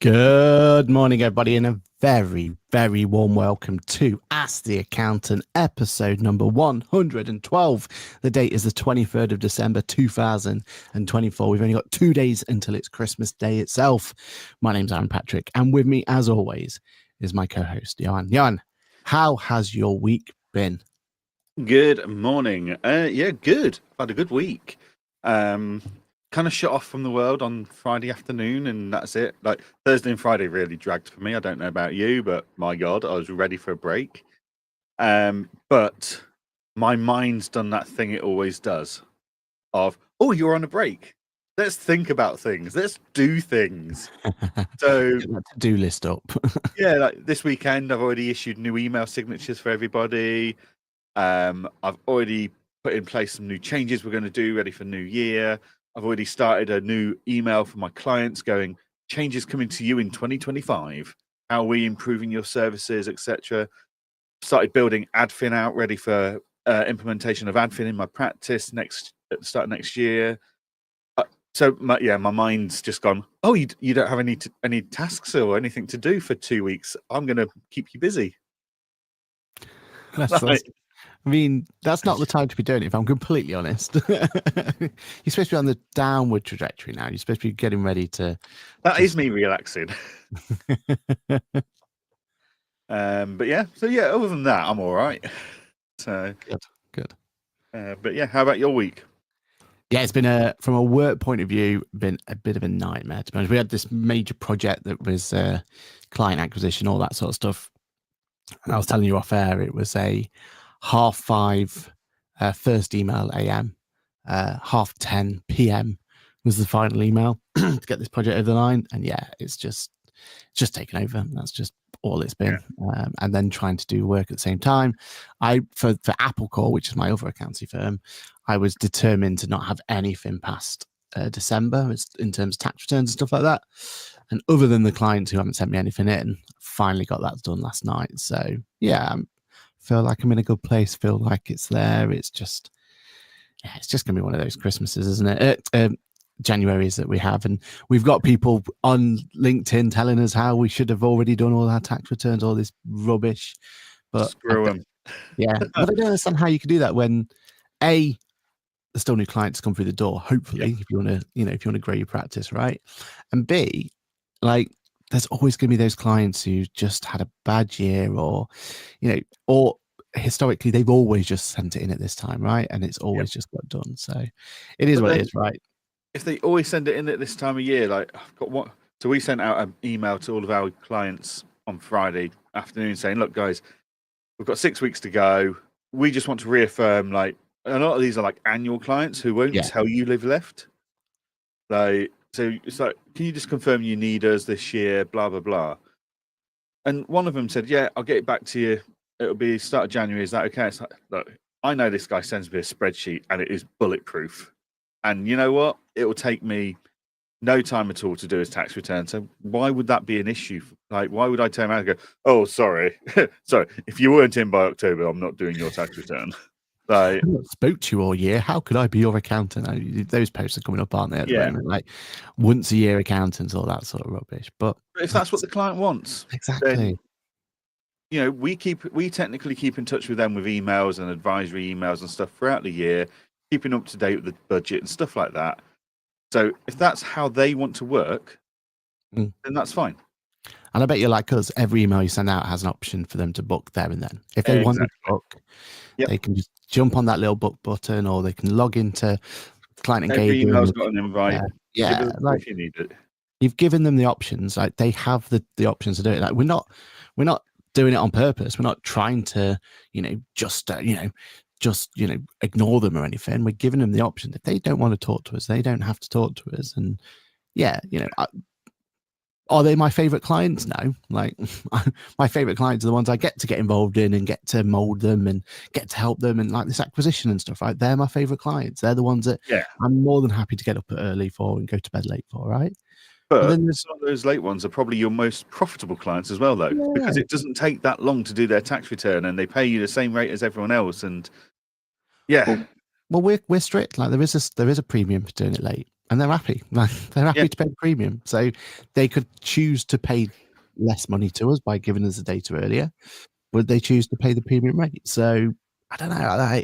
Good morning, everybody, and a very, very warm welcome to Ask the Accountant, episode number 112. The date is the 23rd of December, 2024. We've only got 2 days until it's Christmas Day itself. My name's Aaron Patrick, and with me, as always, is my co-host, Johann. Johann, how has your week been? Good morning. Yeah, good. I've had a good week. Kind of shut off from the world on Friday afternoon, and that's it. Like Thursday and Friday really dragged for me. I don't know about you, but my God, I was ready for a break. But my mind's done that thing it always does of, oh, you're on a break. Let's think about things. Let's do things. So Get that to-do list up. yeah, like this weekend, I've already issued new email signatures for everybody. I've already put in place some new changes we're going to do ready for New Year. I've already started a new email for my clients going, changes coming to you in 2025. How are we improving your services, etc. Started building adfin out ready for implementation of adfin in my practice at the start of next year. So my mind's just gone, oh, you don't have any tasks or anything to do for 2 weeks. I'm going to keep you busy. I mean, that's not the time to be doing it, if I'm completely honest. You're supposed to be on the downward trajectory now. You're supposed to be getting ready to... That is me relaxing. But yeah, so yeah, other than that, I'm all right. So Good. But yeah, how about your week? Yeah, it's been from a work point of view, been a bit of a nightmare, to be honest. We had this major project that was client acquisition, all that sort of stuff. And I was telling you off air, it was a 5:30 first email AM, 10:30 PM was the final email to get this project over the line. And yeah, it's just taken over. That's just all it's been. Yeah. And then trying to do work at the same time. For Apple Core, which is my other accountancy firm, I was determined to not have anything past December in terms of tax returns and stuff like that. And other than the clients who haven't sent me anything in, finally got that done last night. So yeah, I feel like I'm in a good place. Feel like it's there. It's just gonna be one of those Christmases, isn't it? Januaries that we have, and we've got people on LinkedIn telling us how we should have already done all our tax returns, all this rubbish. But screw them. Yeah, but I don't understand how you could do that when there's still new clients come through the door. Hopefully, if you want to grow your practice, right? And B, like, there's always going to be those clients who just had a bad year, or historically they've always just sent it in at this time, right? And it's always just got done. So it is what it is, right? If they always send it in at this time of year, like I've got what? So we sent out an email to all of our clients on Friday afternoon saying, look, guys, we've got 6 weeks to go. We just want to reaffirm, like, a lot of these are like annual clients who won't tell you they've left. Like, so it's like, can you just confirm you need us this year, blah, blah, blah. And one of them said, yeah, I'll get it back to you. It'll be start of January. Is that okay? It's like, look, I know this guy sends me a spreadsheet and it is bulletproof. And you know what? It will take me no time at all to do his tax return. So why would that be an issue? Like, why would I turn around and go, oh, sorry. Sorry, if you weren't in by October, I'm not doing your tax return. Like, I spoke to you all year. How could I be your accountant? Those posts are coming up, aren't they, at the moment? Like, once a year accountants, all that sort of rubbish. But if that's what the client wants, exactly. Then, we technically keep in touch with them with emails and advisory emails and stuff throughout the year, keeping up to date with the budget and stuff like that. So if that's how they want to work, then that's fine. And I bet you're like us, every email you send out has an option for them to book there and then. If they want to book, they can just jump on that little book button, or they can log into client engagement. Every email's got an invite. Like, if you need it. You've given them the options. Like, they have the options to do it. Like, we're not doing it on purpose. We're not trying to, just ignore them or anything. We're giving them the option. If they don't want to talk to us, they don't have to talk to us. And are they my favorite clients? No. Like, my favorite clients are the ones I get involved in and get to mold them and get to help them, and like this acquisition and stuff, right? They're my favorite clients. They're the ones that I'm more than happy to get up early for and go to bed late for, right? But then some of those late ones are probably your most profitable clients as well, though, because it doesn't take that long to do their tax return, and they pay you the same rate as everyone else. And well, we're strict. Like, there is a premium for doing it late. and they're happy. They're happy Yeah. to pay the premium. So they could choose to pay less money to us by giving us the data earlier, but they choose to pay the premium rate. So I don't know.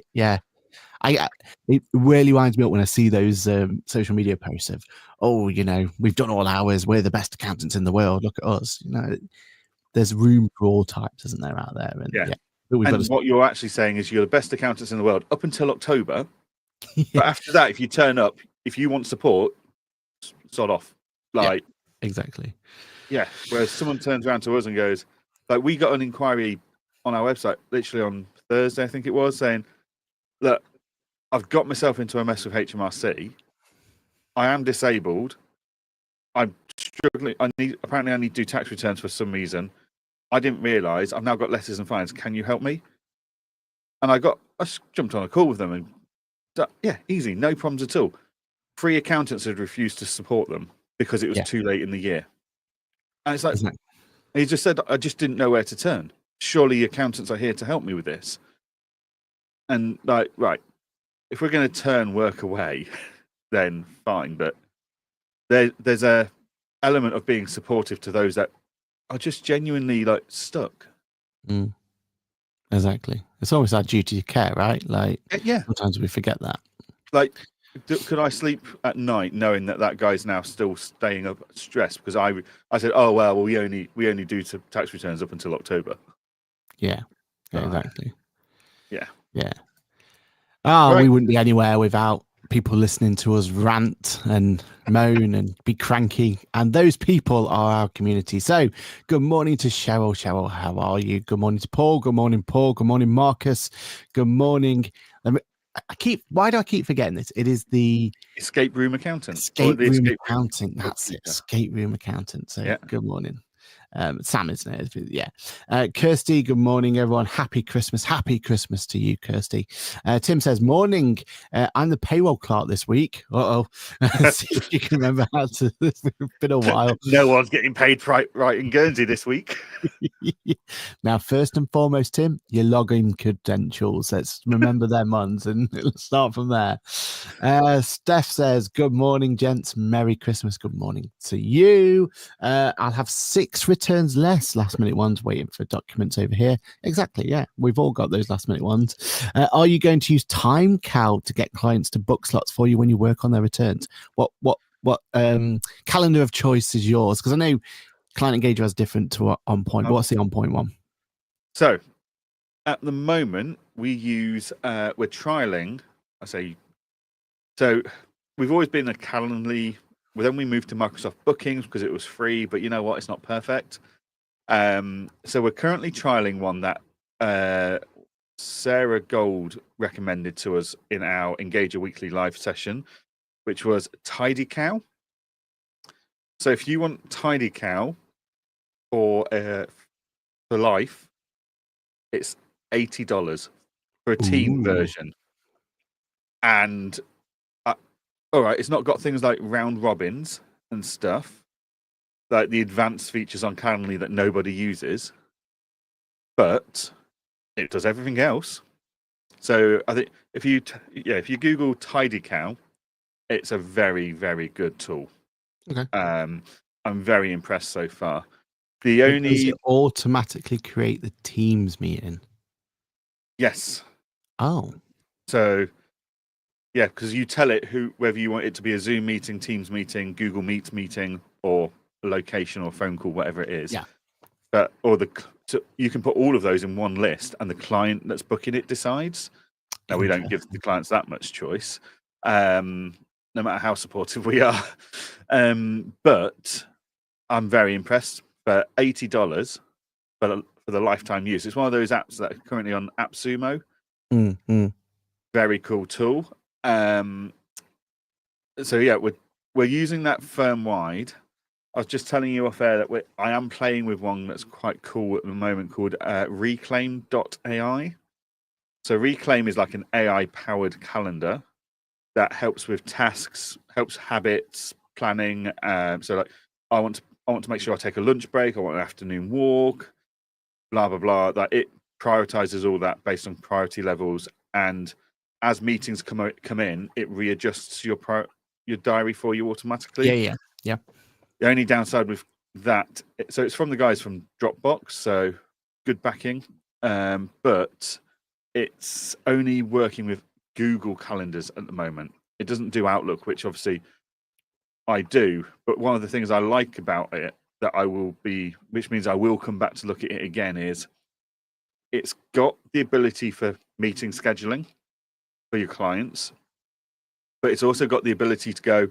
It really winds me up when I see those social media posts of, oh, we've done all ours. We're the best accountants in the world. Look at us. There's room for all types, isn't there, out there? And Yeah. but we've got And what you're actually saying is you're the best accountants in the world up until October. yeah, But after that, if you turn up, if you want support, sod off. Like, exactly. yeah. Whereas someone turns around to us and goes, like, we got an inquiry on our website literally on Thursday, I think it was, saying, look, I've got myself into a mess with HMRC. I am disabled. I'm struggling. Apparently I need to do tax returns for some reason. I didn't realise. I've now got letters and fines. Can you help me? And I jumped on a call with them and yeah, easy, no problems at all. 3 accountants had refused to support them because it was too late in the year. And it's like, he just said, I just didn't know where to turn. Surely accountants are here to help me with this. And like, right, if we're going to turn work away, then fine. But there's a element of being supportive to those that are just genuinely like stuck. Mm. Exactly. It's almost our duty to care, right? Like, yeah, sometimes we forget that. Like, could I sleep at night knowing that guy's now still staying up stressed because I said, oh well, we only do tax returns up until October. Yeah, exactly. Yeah. Oh, Right. we wouldn't be anywhere without people listening to us rant and moan and be cranky. And those people are our community. So good morning to Cheryl. Cheryl, how are you? Good morning to Paul. Good morning, Paul. Good morning, Marcus. Good morning. Why do I keep forgetting this? It is the escape room accountant. Escape room accountant. That's it. Escape room accountant. So yeah. Good morning. Sam, isn't it? Yeah. Kirsty, good morning, everyone. Happy Christmas. Happy Christmas to you, Kirsty. Tim says, morning. I'm the payroll clerk this week. See if you can remember how to. It's been a while. No one's getting paid right in Guernsey this week. Now, first and foremost, Tim, your login credentials. Let's remember them ones and it'll start from there. Steph says, good morning, gents. Merry Christmas. Good morning to you. I'll have 6 returns less. Last minute ones waiting for documents over here. Exactly. Yeah. We've all got those last minute ones. Are you going to use TimeCal to get clients to book slots for you when you work on their returns? What calendar of choice is yours? Because I know Client Engager has different to On Point. What's the On Point one? So at the moment we use we're trialing. So we've always been a Calendly. Well, then we moved to Microsoft Bookings because it was free, but you know what? It's not perfect. So we're currently trialing one that Sarah Gold recommended to us in our Engager Weekly live session, which was Tidy Cow. So if you want Tidy Cow for life, it's $80 for a teen version. And all right, it's not got things like round robins and stuff, like the advanced features on Calendly that nobody uses, but it does everything else. So I think if you Google Tidy Cow, it's a very, very good tool. Okay. I'm very impressed so far. Does it automatically create the Teams meeting? Yes. Oh. So yeah, because you tell it whether you want it to be a Zoom meeting, Teams meeting, Google Meet meeting, or a location or phone call, whatever it is. Yeah. But so you can put all of those in one list, and the client that's booking it decides. Now we don't give the clients that much choice, no matter how supportive we are. But I'm very impressed. For $80 for the lifetime use, it's one of those apps that are currently on AppSumo. Very cool tool. So yeah, we're using that firm wide. I was just telling you off air that I am playing with one that's quite cool at the moment called Reclaim.ai. So Reclaim is like an AI powered calendar that helps with tasks, helps habits, planning. So like I want to make sure I take a lunch break, I want an afternoon walk, blah blah blah. That it prioritizes all that based on priority levels, and as meetings come in, it readjusts your your diary for you automatically. Yeah. The only downside with that, so it's from the guys from Dropbox, so good backing, but it's only working with Google calendars at the moment. It doesn't do Outlook, which obviously I do. But one of the things I like about it which means I will come back to look at it again, is it's got the ability for meeting scheduling for your clients, but it's also got the ability to go,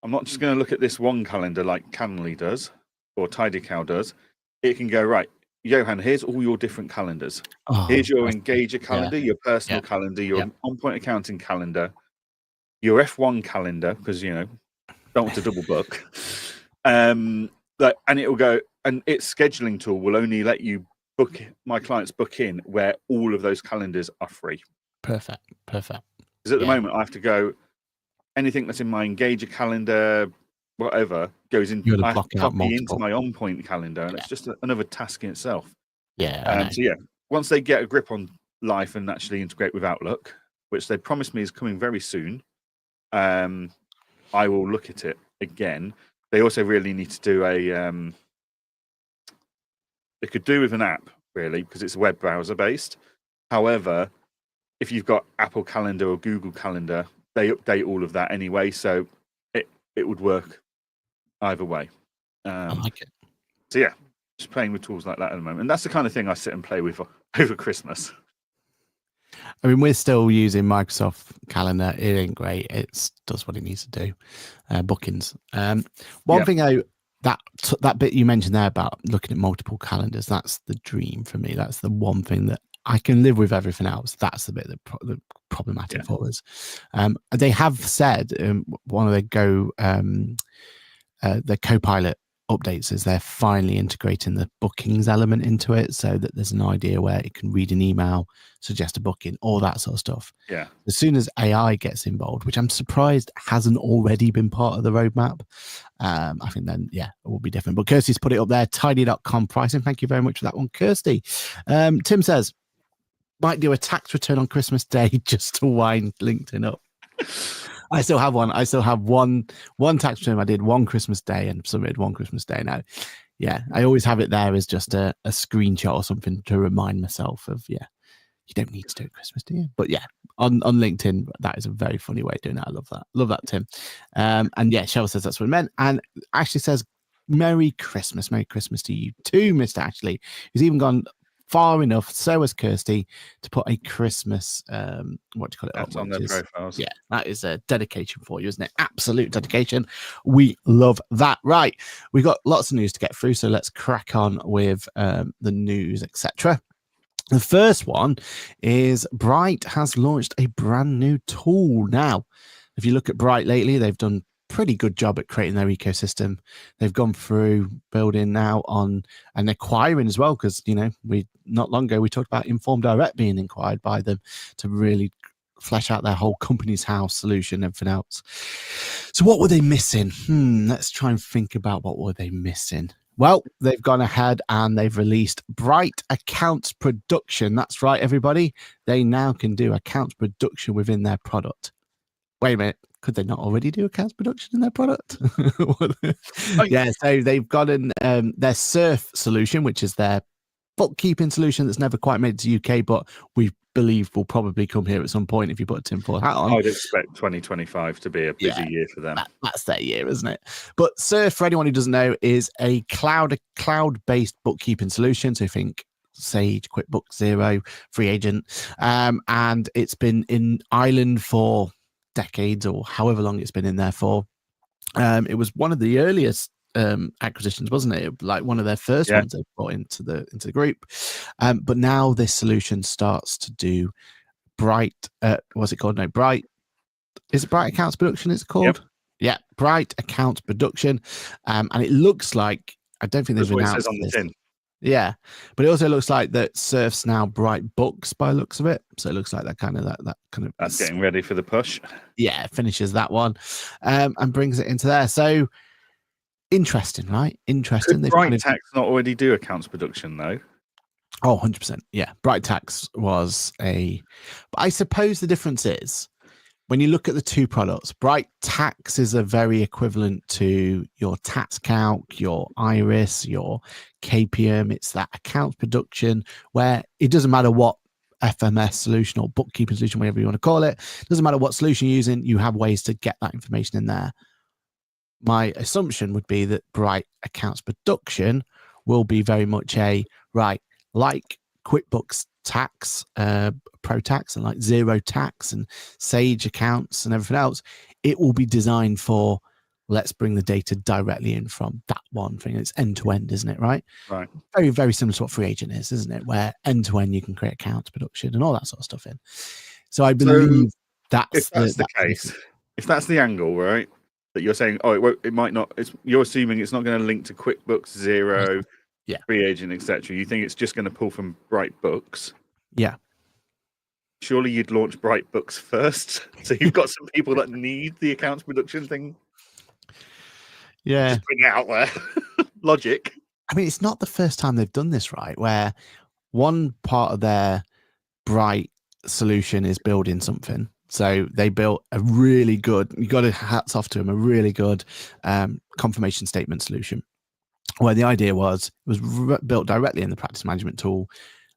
I'm not just going to look at this one calendar like Calendly does or TidyCal does. It can go, right, Johann, here's all your different calendars. Here's your Engager calendar, your personal calendar, your on-point accounting calendar, your F1 calendar, because, don't want to double book. And it will go, and its scheduling tool will only let you my clients book in where all of those calendars are free. Perfect. Because at the moment, I have to go, anything that's in my Engager calendar, whatever, goes in. I have to copy into my on-point calendar, and it's just another task in itself. Yeah. So once they get a grip on life and actually integrate with Outlook, which they promised me is coming very soon, I will look at it again. They also really need to do they could do with an app, really, because it's web browser based. However, if you've got Apple Calendar or Google Calendar, they update all of that anyway, so it would work either way. I like it. So just playing with tools like that at the moment, and that's the kind of thing I sit and play with over Christmas. I mean, we're still using Microsoft Calendar. It ain't great. It does what it needs to do. Bookings. One thing that bit you mentioned there about looking at multiple calendars, that's the dream for me. That's the one thing that I can live with. Everything else, that's the bit that problematic for us. They have said one of the Copilot updates is they're finally integrating the bookings element into it, so that there's an idea where it can read an email, suggest a booking, all that sort of stuff. As soon as AI gets involved, which I'm surprised hasn't already been part of the roadmap, I think then it will be different. But Kirsty's put it up there, tidy.com pricing. Thank you very much for that one, Kirsty. Tim says might do a tax return on Christmas Day just to wind LinkedIn up. I still have one. I still have one tax return I did one Christmas Day and submitted one Christmas Day now. I always have it there as just a screenshot or something to remind myself of, you don't need to do it Christmas, do you? But on LinkedIn, that is a very funny way of doing it. I love that. Love that, Tim. And Cheryl says that's what it meant. And Ashley says, Merry Christmas to you too, Mr. Ashley, who's even gone far enough, so has Kirsty, to put a Christmas what do you call it? That's on their profiles. That is a dedication for you, isn't it? Absolute dedication. We love that. Right, we've got lots of news to get through, so let's crack on with the news, etc. The first one is Bright has launched a brand new tool. Now, if you look at Bright lately, they've done pretty good job at creating their ecosystem. They've gone through building now on and acquiring as well, because we not long ago we talked about Inform Direct being acquired by them to really flesh out their whole company's house solution, everything else. So what were they missing? Let's try and think about what were they missing. Well, they've gone ahead and they've released Bright Accounts Production. That's right, everybody. They now can do accounts production within their product. Wait a minute. Could they not already do accounts production in their product? So they've got their Surf solution, which is their bookkeeping solution that's never quite made it to UK, but we believe will probably come here at some point if you put a tinfoil hat on. I'd expect 2025 to be a busy year for them. That's their year, isn't it? But Surf, for anyone who doesn't know, is a cloud-based bookkeeping solution. So think Sage, QuickBooks, Xero, Free Agent, and it's been in Ireland for decades or however long it's been in there for. It was one of the earliest acquisitions, wasn't it? Like one of their first ones they brought into the group. But now this solution starts to do Bright. What's it called? No, Bright. Is it Bright Accounts Production? It's called. Yep. Bright Accounts Production, and it looks like I don't think they've announced on the tin. Yeah, but it also looks like that Surf's now Bright Books by looks of it. So it looks like that kind of that's getting ready for the push. Yeah, finishes that one and brings it into there. So interesting, right? Interesting. Could Bright Tax not already do accounts production though? Oh, 100%. Yeah, Bright Tax was but I suppose the difference is when you look at the two products, Bright Tax is a very equivalent to your Tax Calc, your Iris, your KPM. It's that account production where it doesn't matter what FMS solution or bookkeeping solution, whatever you want to call it, doesn't matter what solution you're using, you have ways to get that information in there. My assumption would be that Bright Accounts Production will be very much like QuickBooks Tax, Pro Tax, and like Zero Tax and Sage Accounts and everything else. It will be designed for, let's bring the data directly in from that one thing. It's end to end, isn't it? Right. Very, very similar to what Free Agent is, isn't it? Where end to end you can create accounts production and all that sort of stuff in. So I believe if that's the case, if that's the angle, right? That you're saying, it might not. You're assuming it's not going to link to QuickBooks, Zero, Free Agent, etc. You think it's just going to pull from Bright Books? Yeah. Surely you'd launch Bright Books first, so you've got some people that need the accounts production thing. Yeah, just bring it out there. Logic. I mean, it's not the first time they've done this, right? Where one part of their Bright solution is building something. So they built a really good, you got to hats off to them, a really good confirmation statement solution where the idea was it was built directly in the practice management tool.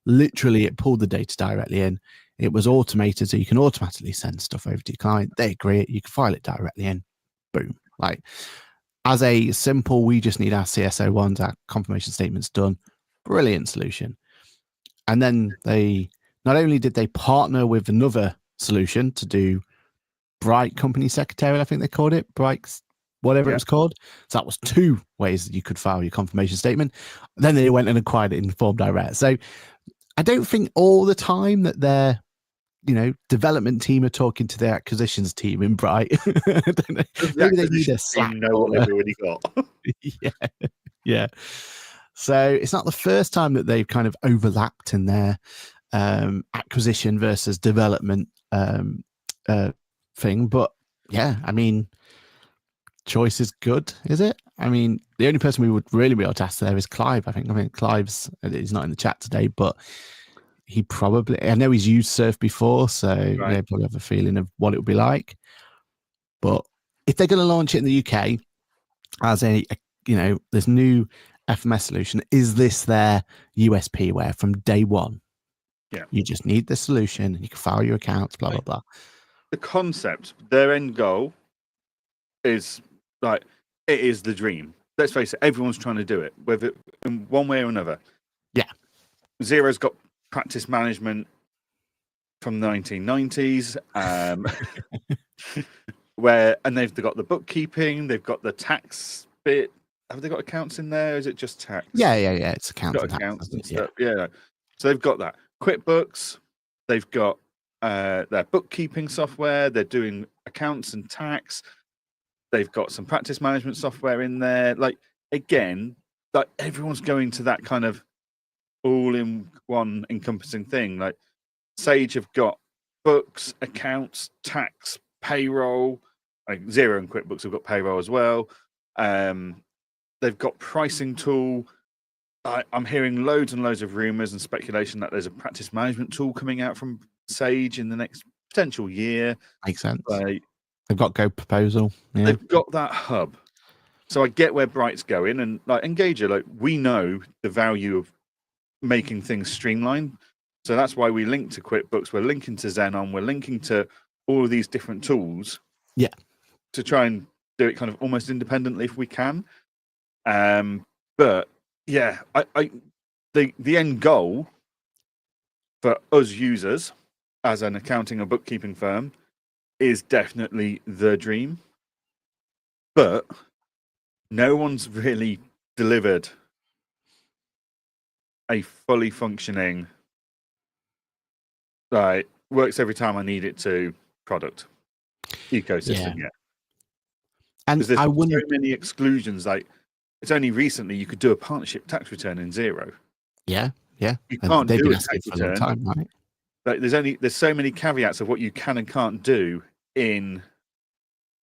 Literally, it pulled the data directly in. It was automated, so you can automatically send stuff over to your client. They agree, you can file it directly in. Boom. Like as a simple, we just need our CSO ones, our confirmation statements done. Brilliant solution. And then they not only did they partner with another solution to do Bright Company Secretarial, I think they called it, Bright, whatever it was called. So that was two ways that you could file your confirmation statement. Then they went and acquired it in Form Direct. So I don't think all the time that their development team are talking to their acquisitions team in Bright. I don't know. Maybe they need a Slack. Know what they've already got. Yeah. So it's not the first time that they've kind of overlapped in their acquisition versus development thing. But yeah, I mean, choice is good, is it? I mean, the only person we would really be able to ask there is Clive. I think Clive's, he's not in the chat today, but he probably, I know he's used Surf before, so they probably have a feeling of what it would be like. But if they're going to launch it in the UK as this new FMS solution, is this their USP where from day one, you just need the solution, you can file your accounts, blah, blah, blah. The concept, their end goal is like, it is the dream. Let's face it, everyone's trying to do it, whether in one way or another. Yeah. Zero's got practice management from the 1990s, and they've got the bookkeeping, they've got the tax bit. Have they got accounts in there? Or is it just tax? Yeah. It's accounts. And stuff. Yeah. So they've got that. QuickBooks, they've got their bookkeeping software, they're doing accounts and tax. They've got some practice management software in there. Like, again, like everyone's going to that kind of all-in-one encompassing thing. Like Sage have got books, accounts, tax, payroll. Like Zero and QuickBooks have got payroll as well. They've got pricing tool. I'm hearing loads and loads of rumors and speculation that there's a practice management tool coming out from Sage in the next potential year. Makes sense. They've got Go Proposal. Yeah. They've got that hub. So I get where Bright's going, and like Engager, like we know the value of making things streamlined. So that's why we link to QuickBooks, we're linking to Xenon, we're linking to all of these different tools. Yeah. To try and do it kind of almost independently if we can. But yeah, the end goal for us users as an accounting or bookkeeping firm is definitely the dream. But no one's really delivered a fully functioning, like, works every time I need it to product ecosystem yet. And there's I so wouldn't many exclusions. Like, it's only recently you could do a partnership tax return in Zero. Yeah. You can't do a tax tax for a long return. time, right? Like, there's so many caveats of what you can and can't do in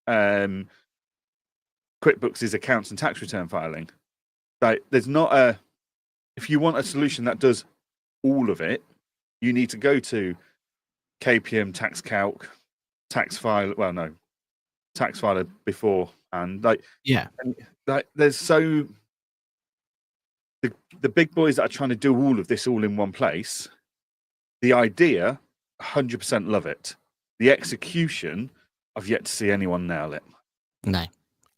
QuickBooks' accounts and tax return filing. Like, there's not if you want a solution that does all of it, you need to go to KPM, Tax Calc, tax file. Well, no, tax filer before, and like there's so the big boys that are trying to do all of this all in one place. The idea, 100% love it. The execution, I've yet to see anyone nail it. No.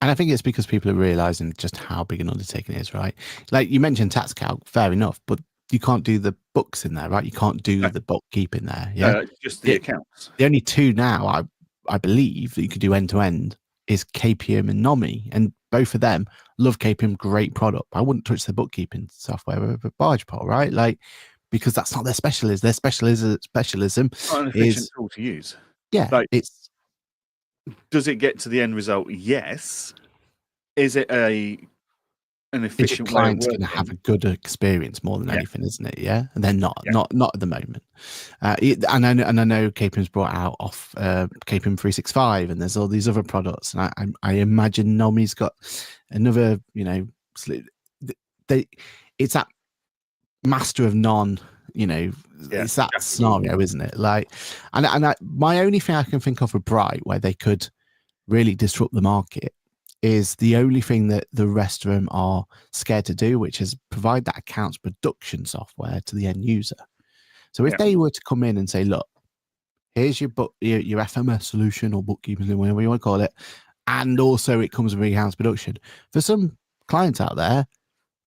And I think it's because people are realizing just how big an undertaking it is, right? Like you mentioned tax calc, fair enough, but you can't do the books in there, right? You can't do the bookkeeping there. Yeah. Just the accounts. The only two now I believe that you could do end to end is KPM and Nomi, and both of them love KPM, great product. I wouldn't touch the bookkeeping software with a barge pole, right? Like, because that's not their specialism. Their specialism not an efficient tool to use. Yeah, like, it's. Does it get to the end result? Yes. Is it an efficient way? Client's going to have a good experience more than anything, isn't it? Yeah, and they're not at the moment. And I know KPM's brought out off KPM 365, and there's all these other products, and I imagine Nomi's got another. It's that master of none. It's that scenario, isn't it? Like, and my only thing I can think of with Bright where they could really disrupt the market is the only thing that the rest of them are scared to do, which is provide that accounts production software to the end user. So if they were to come in and say, look, here's your FMS solution or bookkeeping, whatever you want to call it, and also it comes with accounts production, for some clients out there,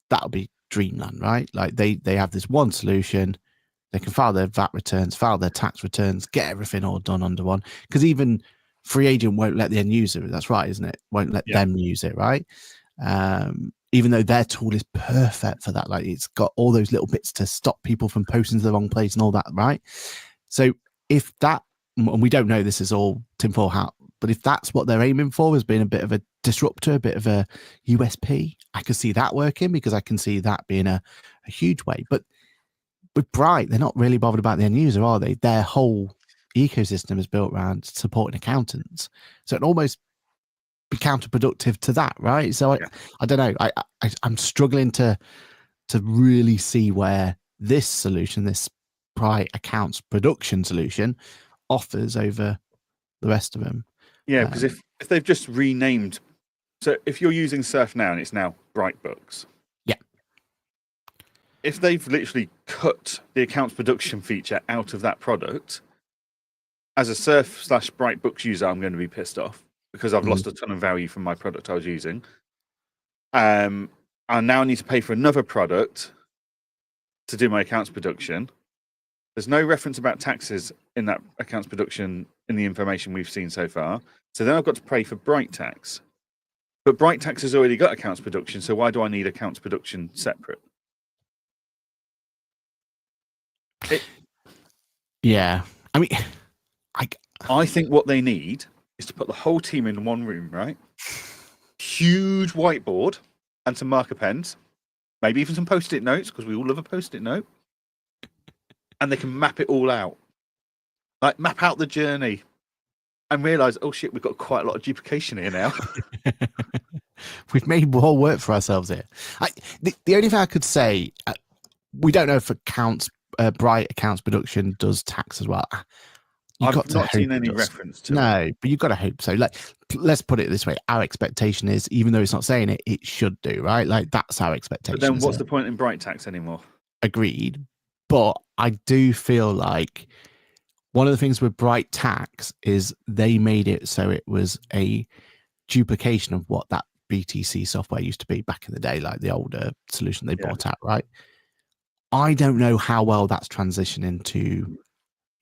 that'll be dreamland, right? Like they have this one solution, they can file their VAT returns, file their tax returns, get everything all done under one. Because even free agent won't let the end user, that's right, isn't it? Won't let them use it, right? Even though their tool is perfect for that. Like it's got all those little bits to stop people from posting to the wrong place and all that, right? So if that, and we don't know, this is all tinfoil hat, but if that's what they're aiming for, as being a bit of a disruptor, a bit of a USP, I could see that working, because I can see that being a huge way. But with Bright, they're not really bothered about the end user, are they? Their whole ecosystem is built around supporting accountants, so it almost be counterproductive to that, right? So I don't know. I'm struggling to really see where this solution, this Bright accounts production solution, offers over the rest of them. Yeah, because if they've just renamed, so if you're using Surf now and it's now Bright Books, if they've literally cut the accounts production feature out of that product, as a Surf/Bright Books user, I'm going to be pissed off because I've lost a ton of value from my product I was using. I now need to pay for another product to do my accounts production. There's no reference about taxes in that accounts production in the information we've seen so far. So then I've got to pay for Bright Tax. But Bright Tax has already got accounts production, so why do I need accounts production separate? Yeah. I mean, I think what they need is to put the whole team in one room, right? Huge whiteboard and some marker pens, maybe even some post-it notes, because we all love a post-it note. And they can map it all out. Like, map out the journey and realise, oh shit, we've got quite a lot of duplication here now. We've made more work for ourselves here. The only thing I could say, we don't know if Bright accounts production does tax as well. I've not seen any reference to it. No, but you've got to hope so. Like, let's put it this way: our expectation is, even though it's not saying it, it should do, right? Like, that's our expectation. But then, what's the point in Bright Tax anymore? Agreed, but I do feel like one of the things with Bright Tax is they made it so it was a duplication of what that BTC software used to be back in the day, like the older solution they bought out, right? I don't know how well that's transitioning to,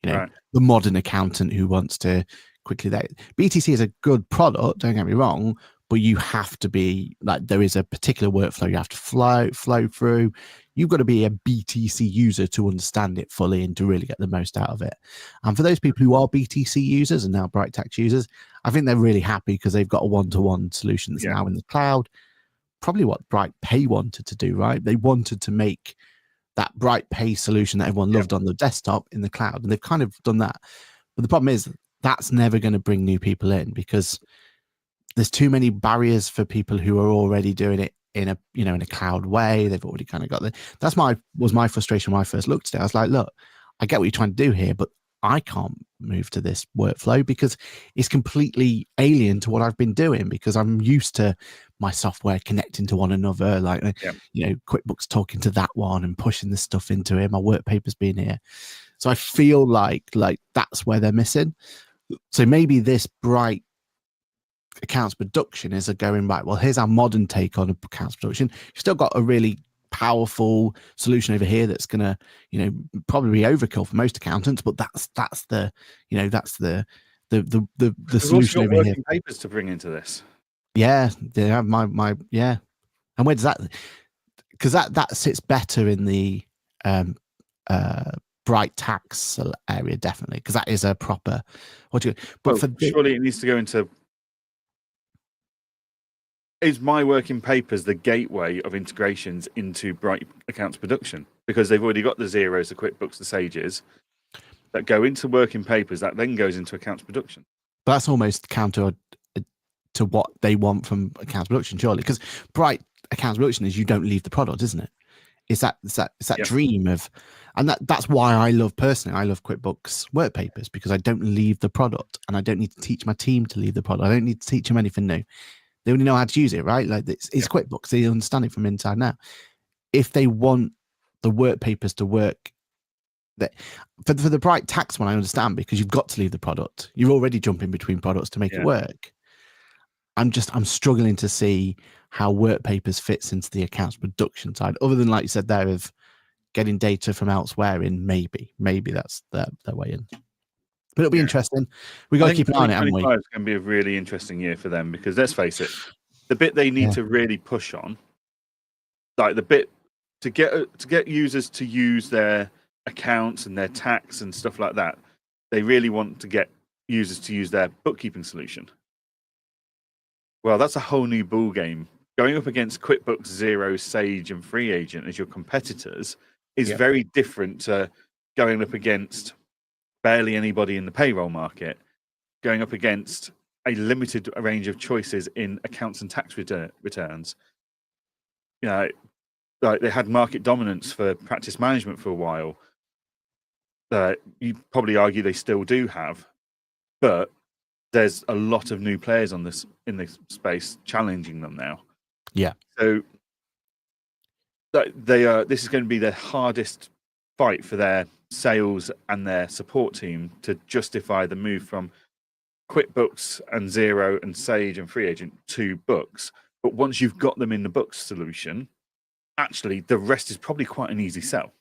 the modern accountant who wants to quickly. BTC is a good product, don't get me wrong, but you have to be like, there is a particular workflow you have to flow through. You've got to be a BTC user to understand it fully and to really get the most out of it. And for those people who are BTC users and now Bright Tax users, I think they're really happy because they've got a one-to-one solution that's now in the cloud. Probably what Bright Pay wanted to do, right? They wanted to make that Bright Pay solution that everyone loved on the desktop in the cloud, and they've kind of done that. But the problem is that's never going to bring new people in, because there's too many barriers for people who are already doing it in a cloud way. They've already kind of got that's was my frustration when I first looked at it. I was like, look, I get what you're trying to do here, but I can't move to this workflow because it's completely alien to what I've been doing, because I'm used to my software connecting to one another, like QuickBooks talking to that one and pushing the stuff into it, my work papers being here. So I feel like that's where they're missing. So maybe this Bright accounts production is a going right, well, here's our modern take on accounts production. You've still got a really powerful solution over here that's gonna probably be overkill for most accountants, but that's the solution over here. Working papers to bring into this. Yeah, they have my yeah. And where does that, because that sits better in the Bright tax area, definitely, because that is a proper surely it needs to go into. Is my working papers the gateway of integrations into Bright accounts production? Because they've already got the Zeros, the QuickBooks, the Sages that go into working papers that then goes into accounts production. But that's almost counter to what they want from accounts production, surely, because Bright accounts production is you don't leave the product, isn't it? It's that dream of, and that's why I love QuickBooks work papers, because I don't leave the product, and I don't need to teach my team to leave the product. I don't need to teach them anything new. They only know how to use it, right? Like it's QuickBooks. They understand it from inside now. If they want the work papers to work, that for the Bright tax one, I understand, because you've got to leave the product. You're already jumping between products to make it work. I'm struggling to see how work papers fits into the accounts production side, other than, like you said there, of getting data from elsewhere in. Maybe that's their way in. But it'll be interesting. We got to keep an eye on it, haven't we? 2025 is going to be a really interesting year for them, because let's face it, the bit they need to really push on, like the bit to get users to use their accounts and their tax and stuff like that, they really want to get users to use their bookkeeping solution. Well, that's a whole new ball game. Going up against QuickBooks, Xero, Sage, and Free Agent as your competitors is very different to going up against barely anybody in the payroll market, going up against a limited range of choices in accounts and tax returns. Like they had market dominance for practice management for a while. You probably argue they still do have, but there's a lot of new players in this space challenging them now. Yeah. So this is going to be the hardest fight for their sales and their support team to justify the move from QuickBooks and Xero and Sage and Free Agent to Books. But once you've got them in the Books solution, actually the rest is probably quite an easy sell.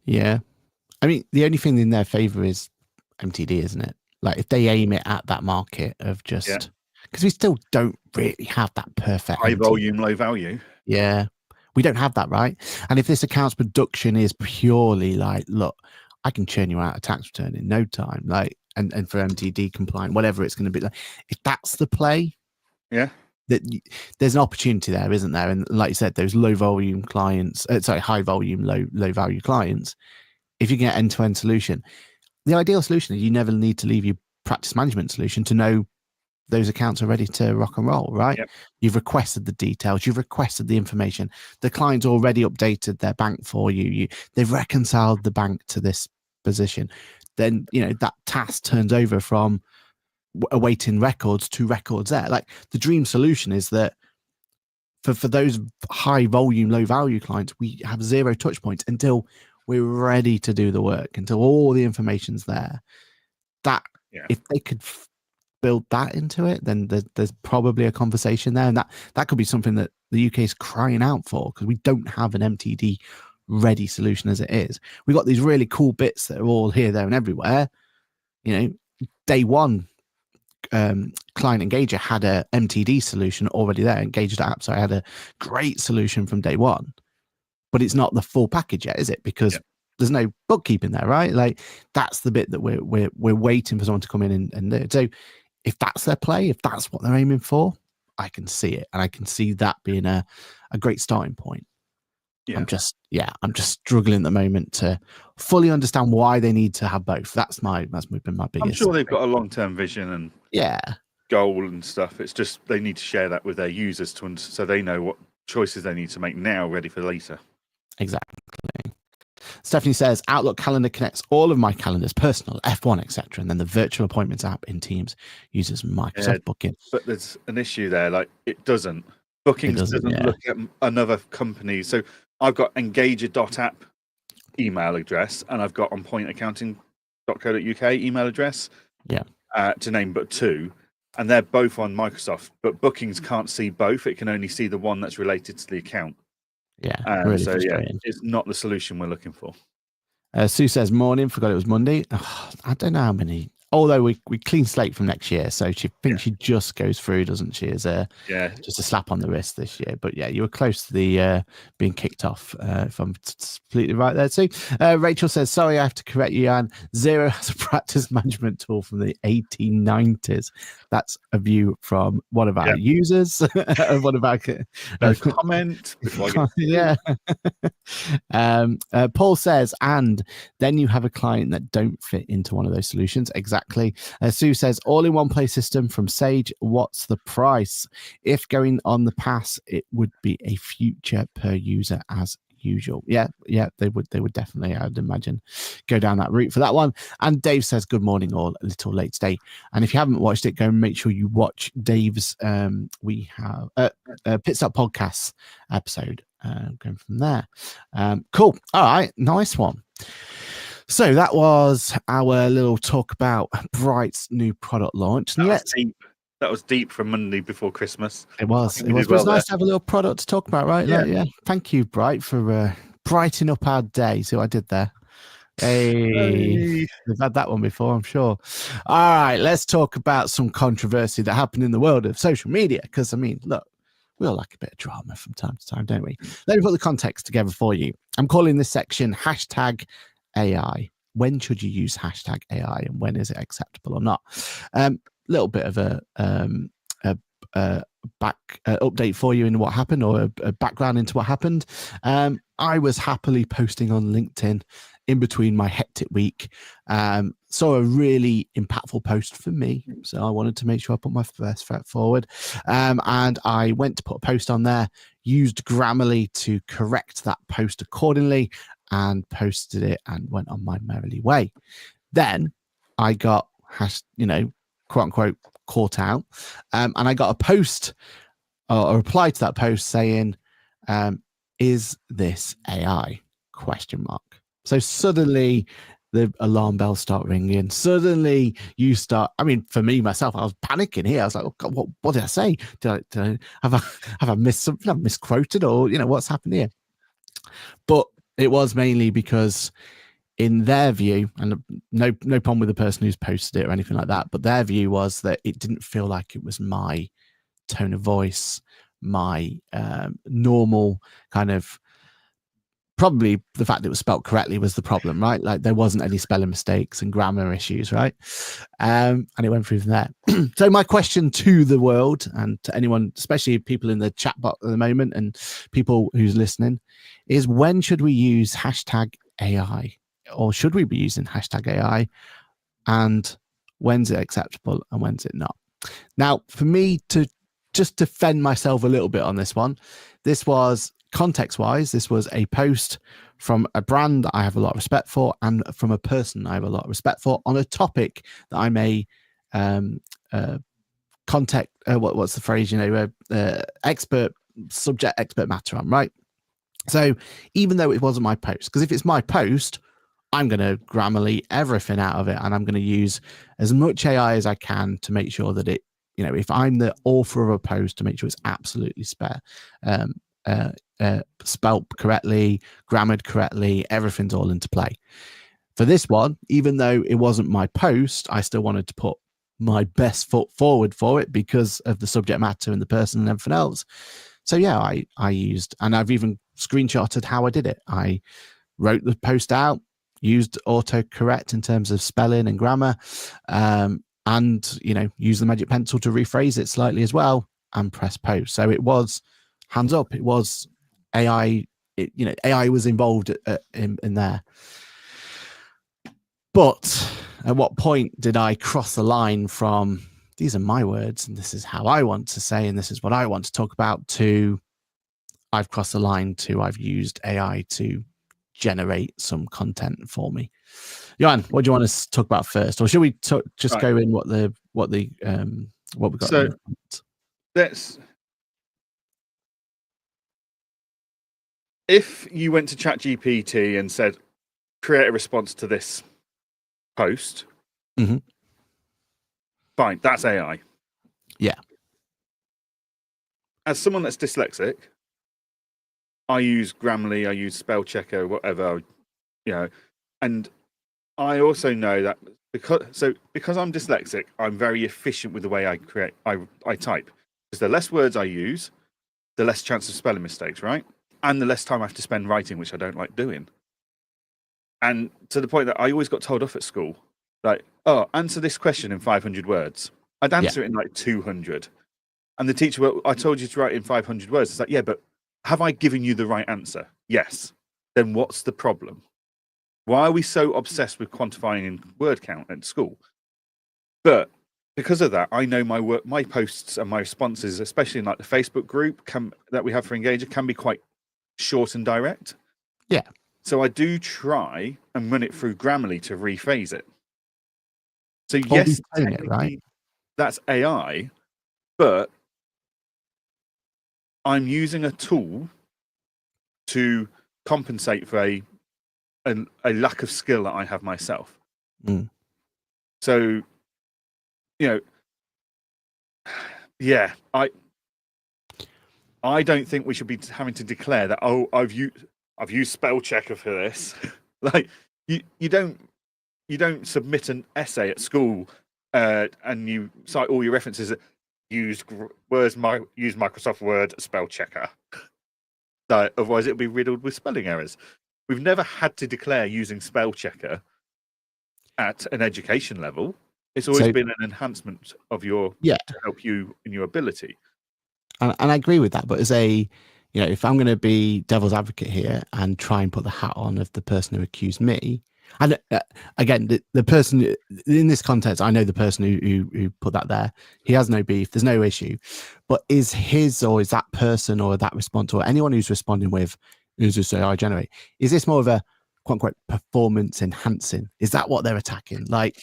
Yeah. I mean, the only thing in their favor is MTD, isn't it? Like if they aim it at that market of just, because we still don't really have that perfect high volume, low value. Yeah. We don't have that, right? And if this accounts production is purely like, look, I can churn you out a tax return in no time, like, and for MTD compliant, whatever it's going to be, like, if that's the play, that there's an opportunity there, isn't there? And like you said, those low volume clients, high volume, low value clients, if you get end-to-end solution, the ideal solution is you never need to leave your practice management solution to know those accounts are ready to rock and roll, right? You've requested the details, you've requested the information, the client's already updated their bank for you, they've reconciled the bank to this position. Then that task turns over from awaiting records to records there. Like the dream solution is that for those high volume, low value clients, we have zero touch points until we're ready to do the work, until all the information's there. That if they could build that into it, then there's probably a conversation there, and that could be something that the UK is crying out for, because we don't have an MTD ready solution as it is. We got these really cool bits that are all here, there, and everywhere. Day one, Client Engager had a MTD solution already there. Engaged app, so I had a great solution from day one, but it's not the full package yet, is it? Because there's no bookkeeping there, right? Like that's the bit that we're waiting for someone to come in and do. So if that's their play, if that's what they're aiming for, I can see it, and I can see that being a great starting point. I'm just struggling at the moment to fully understand why they need to have both. That's been my biggest. I'm sure they've got a long-term vision and goal and stuff. It's just they need to share that with their users so they know what choices they need to make now, ready for later. Exactly. Stephanie says Outlook Calendar connects all of my calendars, personal, F1, etc., and then the virtual appointments app in Teams uses Microsoft Booking. But there's an issue there. Like it doesn't. Bookings doesn't look at another company. So I've got engager.app email address and I've got onpointaccounting.co.uk email address. Yeah. To name but two. And they're both on Microsoft, but Bookings can't see both. It can only see the one that's related to the account. Yeah, really frustrating. It's not the solution we're looking for. Sue says, morning, forgot it was Monday. Oh, I don't know how many. Although we clean slate from next year, so she thinks she just goes through, doesn't she? As just a slap on the wrist this year. But yeah, you were close to the being kicked off. If I'm completely right there too. Rachel says, sorry, I have to correct you, Anne. Xero has a practice management tool from the 1890s. That's a view from one of our users. One of our comment. Yeah. Paul says, and then you have a client that don't fit into one of those solutions. Exactly. Sue says, all-in-one play system from Sage. What's the price? If going on the pass, it would be a future per user as usual. Yeah, they would definitely, I would imagine, go down that route for that one. And Dave says, good morning all, a little late today. And if you haven't watched it, go and make sure you watch Dave's we have Pit Stop Podcast episode going from there. Cool. All right, nice one. So that was our little talk about Bright's new product launch. That was deep from Monday before Christmas. It was. It was nice to have a little product to talk about, right? Yeah. Thank you, Bright, for brightening up our day. See what I did there? Hey, we've had that one before, I'm sure. All right, let's talk about some controversy that happened in the world of social media. Because, I mean, look, we all like a bit of drama from time to time, don't we? Let me put the context together for you. I'm calling this section hashtag AI. When should you use hashtag AI and when is it acceptable or not? Little bit of a update for you in what happened, or a background into what happened. I was happily posting on LinkedIn in between my hectic week. Saw a really impactful post for me, so I wanted to make sure I put my best foot forward. And I went to put a post on there, used Grammarly to correct that post accordingly, and posted it and went on my merrily way. Then I got quote unquote caught out, and I got a post or a reply to that post saying, is this AI? ? So suddenly the alarm bells start ringing. Suddenly you start, I mean, for me, myself, I was panicking here. I was like, oh God, what did I say? Did I have I missed something? I've misquoted, or, what's happened here? But it was mainly because in their view, and no problem with the person who's posted it or anything like that, but their view was that it didn't feel like it was my tone of voice, my normal kind of, probably the fact that it was spelled correctly was the problem, right? Like there wasn't any spelling mistakes and grammar issues, right? And it went through from there. So my question to the world and to anyone, especially people in the chat box at the moment and people who's listening, is when should we use hashtag AI? Or should we be using hashtag AI? And when's it acceptable and when's it not? Now, for me to just defend myself a little bit on this one, this was context-wise, this was a post from a brand that I have a lot of respect for and from a person I have a lot of respect for on a topic that I'm a what's the phrase, expert matter on, right? So even though it wasn't my post, because if it's my post, I'm going to Grammarly everything out of it, and I'm going to use as much AI as I can to make sure that it, if I'm the author of a post, to make sure it's absolutely spelt correctly, grammared correctly, everything's all into play. For this one, even though it wasn't my post, I still wanted to put my best foot forward for it because of the subject matter and the person and everything else. So yeah, I used, and I've even screenshotted how I did it. I wrote the post out, used autocorrect in terms of spelling and grammar, and use the magic pencil to rephrase it slightly as well, and press post. So it was hands up. It was AI. AI was involved in there. But at what point did I cross the line from these are my words and this is how I want to say and this is what I want to talk about to I've crossed the line to I've used AI to generate some content for me. Johann, what do you want us to talk about first, or should we just go in what we got? So let's. If you went to ChatGPT and said, create a response to this post, fine, that's AI. Yeah. As someone that's dyslexic, I use Grammarly, I use spell checker, whatever, and I also know that because I'm dyslexic, I'm very efficient with the way I type. Because the less words I use, the less chance of spelling mistakes, right? And the less time I have to spend writing, which I don't like doing. And to the point that I always got told off at school, like, oh, answer this question in 500 words. I'd answer it in like 200. And the teacher, well, I told you to write in 500 words. It's like, yeah, but have I given you the right answer? Yes. Then what's the problem? Why are we so obsessed with quantifying in word count at school? But because of that, I know my posts and my responses, especially in like the Facebook group that we have for Engager, can be quite short and direct. Yeah. So I do try and run it through Grammarly to rephrase it. So yes, right? That's AI, but I'm using a tool to compensate for a lack of skill that I have myself. So, yeah, I don't think we should be having to declare that, oh, I've used spell checker for this. Like you don't submit an essay at school and you cite all your references that use Microsoft Word spell checker. So otherwise it'll be riddled with spelling errors. We've never had to declare using spell checker at an education level. It's always been an enhancement of to help you in your ability. And I agree with that. But as if I'm going to be devil's advocate here and try and put the hat on of the person who accused me, and again, the person in this context, I know the person who put that there. He has no beef. There's no issue. But is that person or that response or anyone who's responding with, who's just AI generate, is this more of a quote unquote performance enhancing? Is that what they're attacking? Like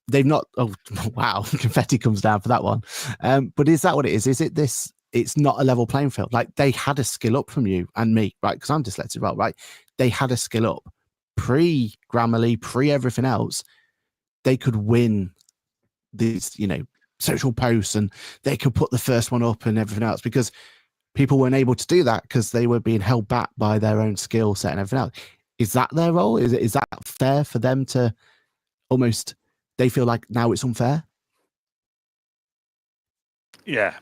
they've not. Oh wow, confetti comes down for that one. But is that what it is? Is it this? It's not a level playing field. Like they had a skill up from you and me, right? Because I'm dyslexic, well, right? They had a skill up pre-Grammarly, pre-everything else. They could win these, social posts, and they could put the first one up and everything else because people weren't able to do that because they were being held back by their own skill set and everything else. Is that their role? Is that fair for them to almost? They feel like now it's unfair. Yeah,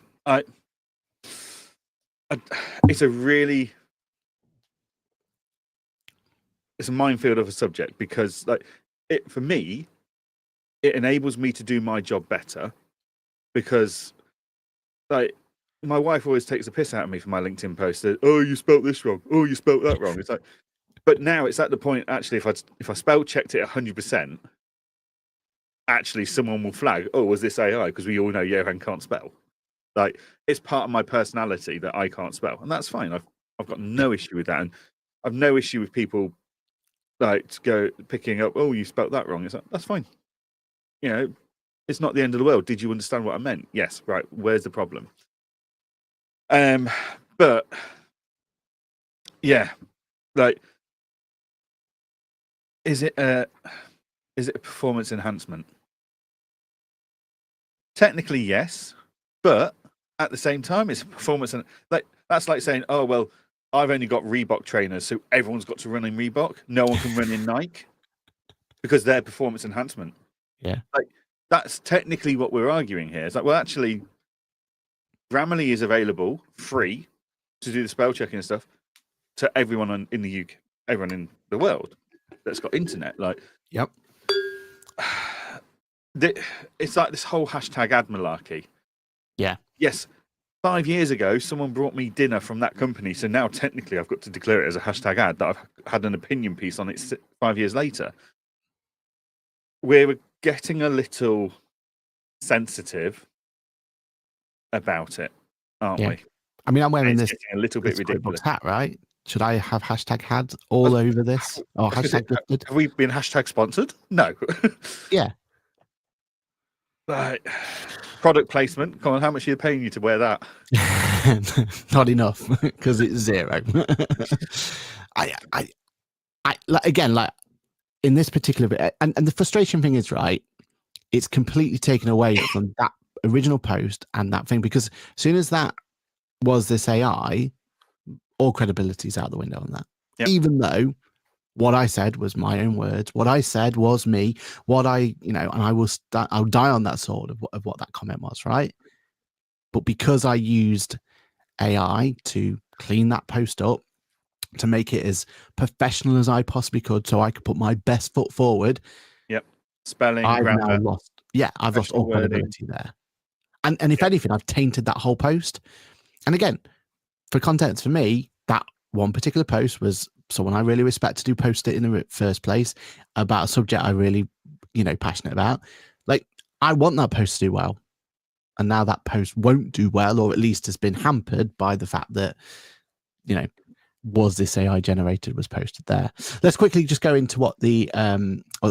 it's a minefield of a subject because, for me, it enables me to do my job better because, my wife always takes a piss out of me for my LinkedIn post that, oh, you spelt this wrong. Oh, you spelt that wrong. It's like, but now it's at the point, actually, if I spell checked it 100%, actually someone will flag, oh, was this AI? Because we all know Johann can't spell. Like, it's part of my personality that I can't spell, and that's fine. I've got no issue with that, and I've no issue with people picking up, oh, you spelt that wrong. It's like, that's fine. It's not the end of the world. Did you understand what I meant? Yes. Right. Where's the problem? But yeah, is it a performance enhancement? Technically, yes, but at the same time, it's a performance, and that's like saying, oh well, I've only got Reebok trainers, so everyone's got to run in Reebok. No one can run in Nike because they're performance enhancement. Yeah, that's technically what we're arguing here. It's like, well, actually, Grammarly is available free to do the spell checking and stuff to everyone in the UK, everyone in the world that's got internet. Yep. It's like this whole hashtag ad malarkey. Yeah. Yes. 5 years ago, someone brought me dinner from that company. So now technically I've got to declare it as a hashtag ad that I've had an opinion piece on it 5 years later. We're getting a little sensitive about it, aren't we? I mean, I'm wearing this a little bit ridiculous hat, right? Should I have hashtag had all over this? Or hashtag gifted? Have we been hashtag sponsored? No. Yeah. Right. Product placement. Come on, how much are you paying you to wear that? Not enough because it's 0. I like, again, like in this particular bit, and the frustration thing is, right, it's completely taken away from that original post and that thing, because as soon as that was this AI, all credibility is out the window on that. Yep. Even though what I said was my own words, what I said was me, what I, and I'll die on that sword of what that comment was, right? But because I used AI to clean that post up, to make it as professional as I possibly could, so I could put my best foot forward. Yep. Spelling, I've grammar. now lost. Yeah, I've lost all credibility there. And if anything, I've tainted that whole post. And again, for content, for me, that one particular post was someone I really respected who posted it in the first place about a subject I really, passionate about. Like, I want that post to do well. And now that post won't do well, or at least has been hampered by the fact that, was this AI generated, was posted there. Let's quickly just go into what the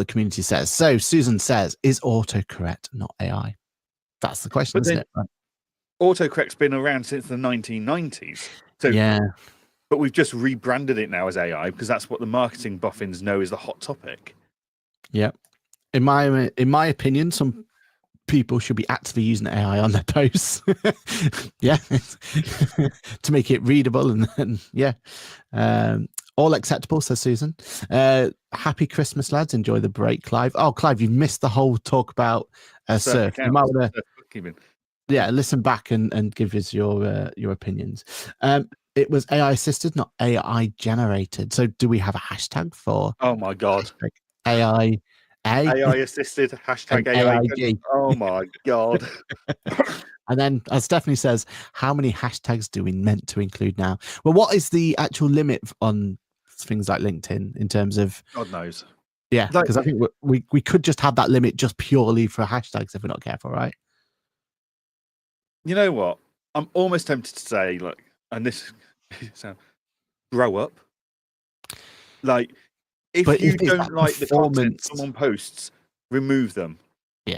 community says. So Susan says, is autocorrect not AI? That's the question, isn't it? Right. Autocorrect's been around since the 1990s. So yeah. But we've just rebranded it now as AI because that's what the marketing boffins know is the hot topic. Yeah. In my opinion, some people should be actively using AI on their posts. Yeah. To make it readable and yeah. All acceptable, says Susan. Happy Christmas, lads. Enjoy the break, Clive. Oh, Clive, you've missed the whole talk about surf. You might want to listen back and give us your opinions. It was AI assisted, not AI generated. So do we have a hashtag for? Oh my God. AI assisted, hashtag AI. Oh my God. And then, as Stephanie says, how many hashtags do we meant to include now? Well, what is the actual limit on things like LinkedIn in terms of? God knows. Yeah, because I think we could just have that limit just purely for hashtags if we're not careful, right? You know what? I'm almost tempted to say, look, and this sound, grow up. Like, if you don't like the content someone posts, remove them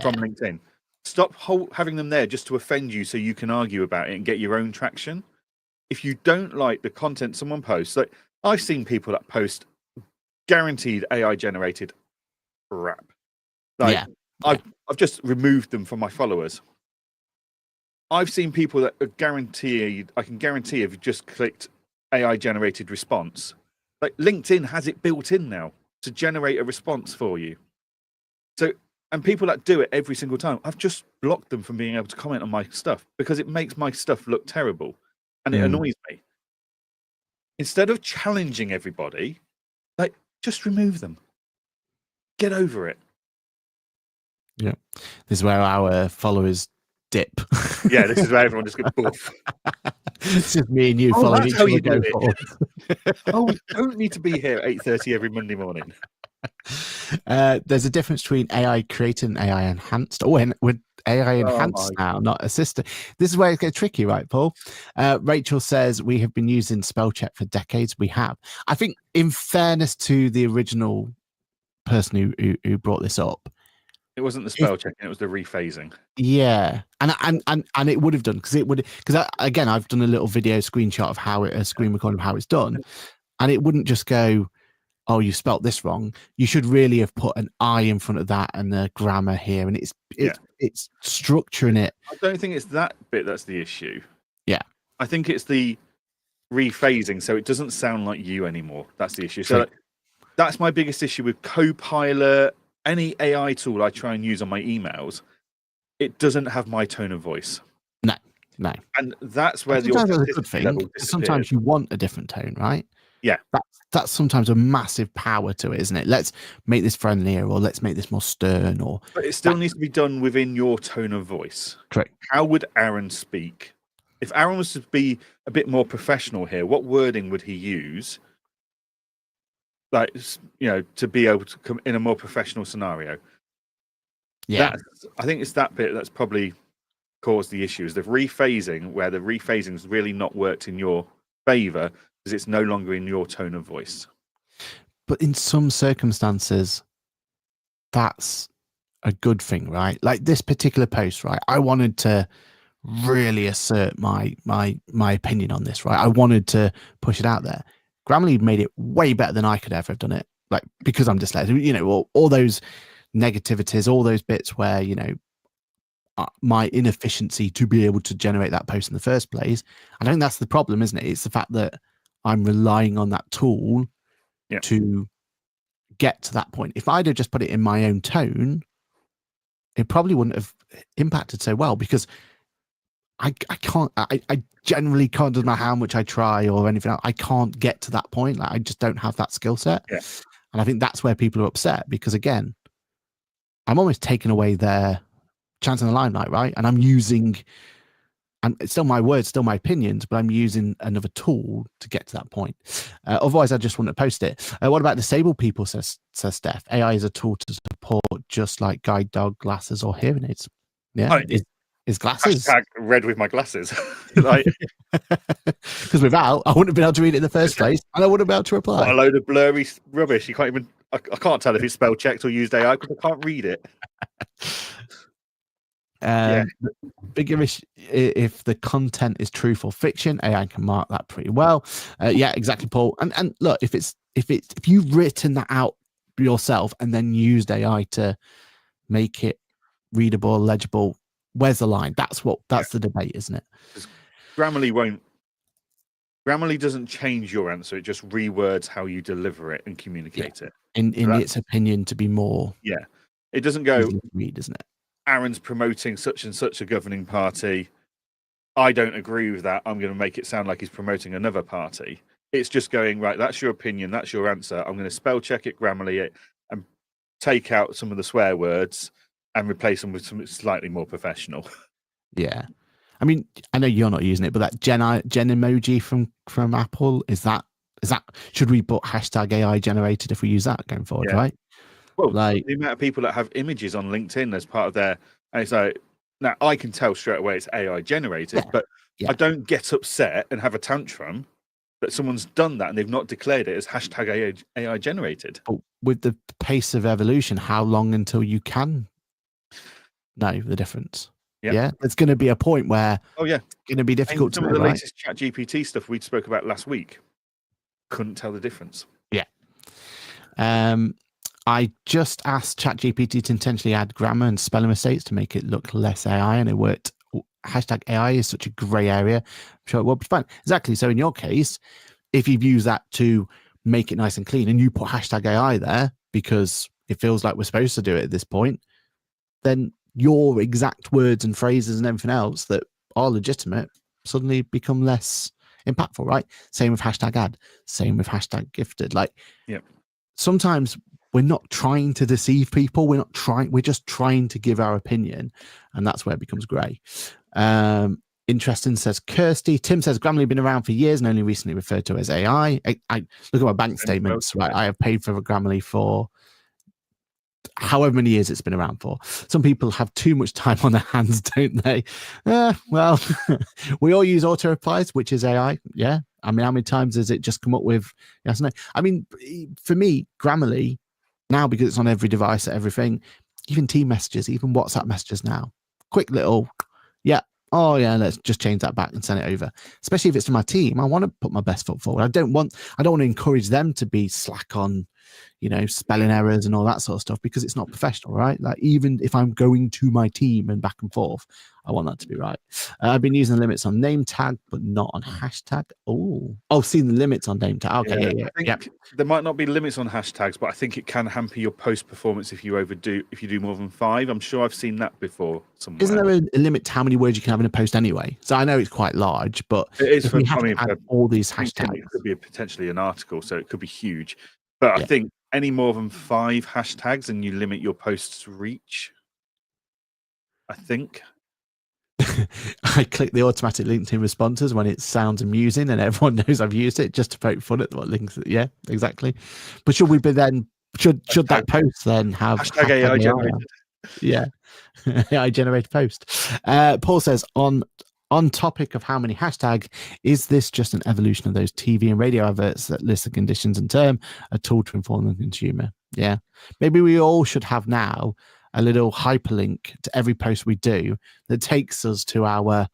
from LinkedIn. Stop having them there just to offend you so you can argue about it and get your own traction. If you don't like the content someone posts, like I've seen people that post guaranteed AI generated crap. Like I've just removed them from my followers. I've seen people that are guaranteed, I can guarantee if you just clicked AI generated response, like LinkedIn has it built in now to generate a response for you. So, and people that do it every single time, I've just blocked them from being able to comment on my stuff because it makes my stuff look terrible and it annoys me. Instead of challenging everybody, like just remove them. Get over it. Yeah. This is where our followers dip. Yeah, this is where everyone just gets buff. It's just me and you following each other. Go forward. Oh, we don't need to be here at 8:30 every Monday morning. There's a difference between AI created and AI enhanced. Oh, and with AI enhanced now, not assisted. This is where it gets tricky, right, Paul? Rachel says we have been using spell check for decades. We have. I think, in fairness to the original person who brought this up, it wasn't the spell checking; it was the rephasing. Yeah, and it would have done because again, I've done a little video screenshot of how a screen recording of how it's done, and it wouldn't just go, oh, you spelt this wrong. You should really have put an I in front of that and the grammar here, and it's structuring it. I don't think it's that bit that's the issue. Yeah, I think it's the rephasing, so it doesn't sound like you anymore. That's the issue. So that's my biggest issue with Copilot. Any AI tool I try and use on my emails, it doesn't have my tone of voice. No. And that's where sometimes the good thing. Sometimes you want a different tone, right? Yeah. That's sometimes a massive power to it, isn't it? Let's make this friendlier, or let's make this more stern, but it still needs to be done within your tone of voice. Correct. How would Aaron speak? If Aaron was to be a bit more professional here, what wording would he use? Like, to be able to come in a more professional scenario. Yeah. I think it's that bit that's probably caused the issue, is the rephasing, where the rephasing's really not worked in your favor because it's no longer in your tone of voice. But in some circumstances, that's a good thing, right? Like this particular post, right? I wanted to really assert my opinion on this, right? I wanted to push it out there. Grammarly made it way better than I could ever have done it, like because I'm dyslexic, you know, all those negativities, all those bits where, you know, my inefficiency to be able to generate that post in the first place. I think that's the problem, isn't it? It's the fact that I'm relying on that tool to get to that point. If I'd have just put it in my own tone, it probably wouldn't have impacted so well, because I generally can't, doesn't matter how much I try or anything else, I can't get to that point. Like I just don't have that skill set. Yeah. And I think that's where people are upset, because again, I'm almost taking away their chance in the limelight, right? And I'm using, and it's still my words, still my opinions, but I'm using another tool to get to that point. Otherwise, I just wouldn't post it. What about disabled people, says Steph? AI is a tool to support, just like guide dog, glasses, or hearing aids. Yeah, is glasses. Hashtag read with my glasses. Like, because without, I wouldn't have been able to read it in the first place, and I wouldn't be able to reply. What a load of blurry rubbish. You can't even. I can't tell if it's spell checked or used AI because I can't read it. Bigger issue if the content is truthful fiction, AI can mark that pretty well. Yeah, exactly, Paul. And look, if you've written that out yourself and then used AI to make it readable, legible, where's the line? That's the debate, isn't it? Grammarly doesn't change your answer. It just rewords how you deliver it and communicate it. In its opinion, to be more. Yeah, it doesn't go read, isn't it? Aaron's promoting such and such a governing party. I don't agree with that. I'm going to make it sound like he's promoting another party. It's just going, right, that's your opinion, that's your answer. I'm going to spell check it, Grammarly it, and take out some of the swear words and replace them with something slightly more professional. Yeah. I mean, I know you're not using it, but that Gen emoji from Apple, is that should we put hashtag AI generated if we use that going forward, right? Well, like the amount of people that have images on LinkedIn as part of their, and it's like, now I can tell straight away it's AI generated, but I don't get upset and have a tantrum that someone's done that and they've not declared it as hashtag AI generated. But with the pace of evolution, how long until you can know the difference? Yeah, there's going to be a point where it's going to be difficult to know. Some of the latest ChatGPT stuff we spoke about last week couldn't tell the difference. Yeah. I just asked ChatGPT to intentionally add grammar and spelling mistakes to make it look less AI, and it worked. Hashtag AI is such a grey area. I'm sure it will be fine. Exactly. So in your case, if you've used that to make it nice and clean, and you put hashtag AI there because it feels like we're supposed to do it at this point, then your exact words and phrases and everything else that are legitimate suddenly become less impactful, right? Same with hashtag ad, same with hashtag gifted. Like, sometimes we're not trying to deceive people. We're just trying to give our opinion, and that's where it becomes grey. Interesting, says Kirsty. Tim says Grammarly been around for years and only recently referred to as AI. I look at my bank statements, right? I have paid for Grammarly for however many years it's been around for. Some people have too much time on their hands, don't they? Well, we all use auto replies, which is AI. Yeah. I mean, how many times has it just come up with yes and no? I mean, for me, Grammarly now, because it's on every device, everything, even team messages, even WhatsApp messages now, quick little, let's just change that back and send it over. Especially if it's to my team, I want to put my best foot forward. I don't want to encourage them to be slack on, spelling errors and all that sort of stuff, because it's not professional, right? Like, even if I'm going to my team and back and forth, I want that to be right. I've been using the limits on name tag, but not on hashtag. Seen the limits on name tag. Okay, yeah. There might not be limits on hashtags, but I think it can hamper your post performance if you do more than 5. I'm sure I've seen that before somewhere. Isn't there a limit to how many words you can have in a post anyway? So I know it's quite large, but it is for all these hashtags. It could be potentially an article, so it could be huge. But I think any more than 5 hashtags and you limit your post's reach, I think. I click the automatic LinkedIn responses when it sounds amusing and everyone knows I've used it, just to poke fun at what links. Yeah, exactly. But should we be then? Should that post then have hashtag AI generated? Yeah, AI generated post. Paul says on On topic of how many hashtags, is this just an evolution of those TV and radio adverts that list the conditions and term, a tool to inform the consumer? Yeah. Maybe we all should have now a little hyperlink to every post we do that takes us to our,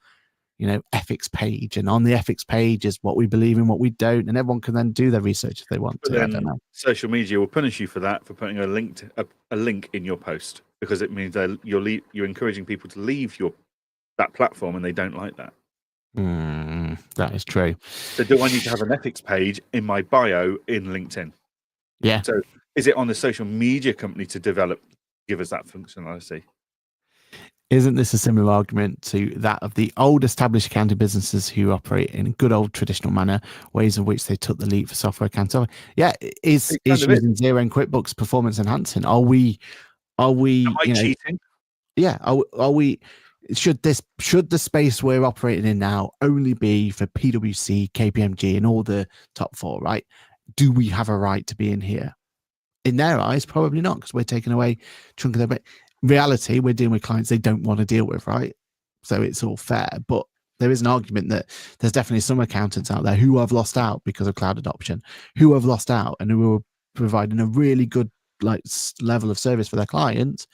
ethics page. And on the ethics page is what we believe in, what we don't. And everyone can then do their research if they want But to. I then don't know. social media will punish you for that, for putting a link in your post, because it means that you're encouraging people to leave that platform, and they don't like that. That is true. So do I need to have an ethics page in my bio in LinkedIn? Yeah. So is it on the social media company to give us that functionality? Isn't this a similar argument to that of the old established accounting businesses who operate in a good old traditional manner, ways in which they took the leap for software accounting? Yeah, is using Xero and QuickBooks performance enhancing? Are we Am I cheating? Yeah, are we? Should the space we're operating in now only be for PwC, KPMG, and all the top four? Right? Do we have a right to be in here? In their eyes, probably not, because we're taking away a chunk of their. But reality, we're dealing with clients they don't want to deal with, right? So it's all fair. But there is an argument that there's definitely some accountants out there who have lost out because of cloud adoption, who have lost out and who are providing a really good level of service for their clients,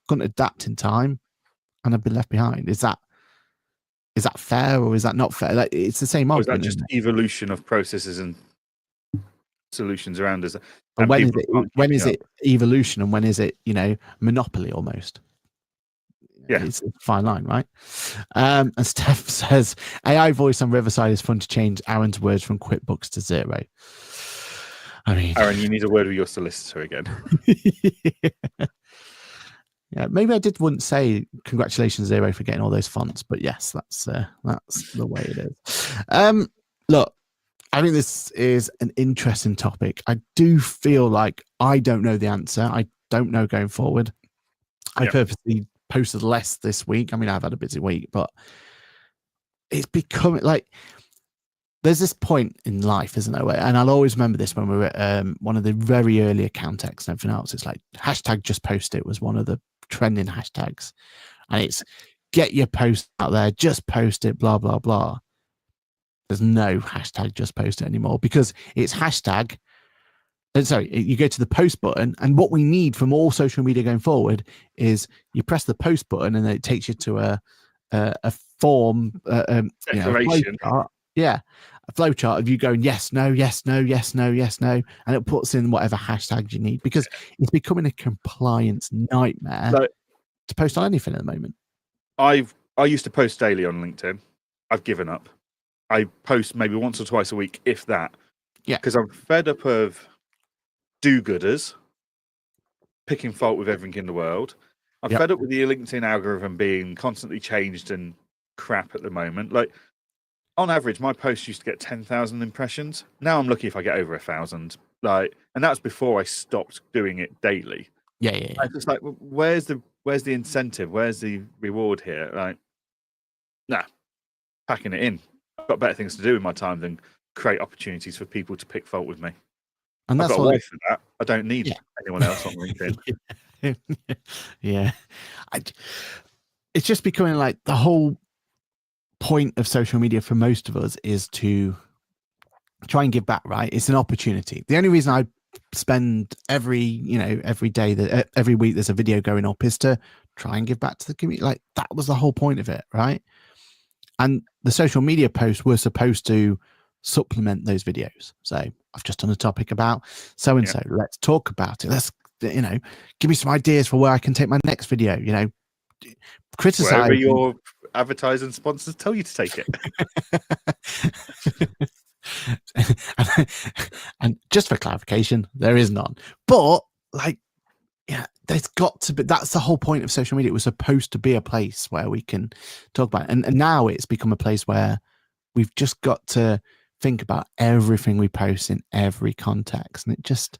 couldn't adapt in time, and have been left behind. Is that fair, or is that not fair? Like, it's the same argument. Or is that just evolution of processes and solutions around us? But when is it evolution, and when is it monopoly almost? Yeah, it's a fine line, right? And Steph says AI voice on Riverside is fun to change Aaron's words from QuickBooks to Xero. I mean, Aaron, you need a word with your solicitor again. Yeah, maybe I wouldn't say congratulations Xero for getting all those fonts, but yes, that's the way it is. Look, I think this is an interesting topic. I do feel like I don't know the answer. I don't know going forward. I purposely posted less this week. I mean, I've had a busy week, but it's becoming like there's this point in life, isn't there? And I'll always remember this when we were at one of the very early Accountex and everything else. It's like hashtag just post it was one of the trending hashtags, and it's get your post out there, just post it, blah blah blah. There's no hashtag just post it anymore, because it's hashtag, and sorry, you go to the post button, and what we need from all social media going forward is you press the post button and then it takes you to a form, declaration. A flow chart of you going yes, no, yes, no, yes, no, yes, no, and it puts in whatever hashtag you need, because it's becoming a compliance nightmare to post on anything at the moment. I used to post daily on LinkedIn. I've given up. I post maybe once or twice a week, if that. Yeah. Because I'm fed up of do-gooders picking fault with everything in the world. I'm fed up with the LinkedIn algorithm being constantly changed and crap at the moment. Like, on average, my posts used to get 10,000 impressions. Now I'm lucky if I get over 1,000. Like, and that's before I stopped doing it daily. Yeah. It's just like, where's the incentive? Where's the reward here? Like, nah, packing it in. I've got better things to do with my time than create opportunities for people to pick fault with me. And that's I've got a wife for that. I don't need anyone else on LinkedIn. Yeah. It's just becoming like the whole point of social media for most of us is to try and give back, right? It's an opportunity. The only reason I spend every day that every week there's a video going up is to try and give back to the community. Like, that was the whole point of it, right? And the social media posts were supposed to supplement those videos. So I've just done a topic about so and so. Let's talk about it. Let's give me some ideas for where I can take my next video. Criticize wherever your advertising sponsors tell you to take it. And just for clarification, there is none. But there's got to be. That's the whole point of social media. It was supposed to be a place where we can talk about it. And now it's become a place where we've just got to think about everything we post in every context. And it just,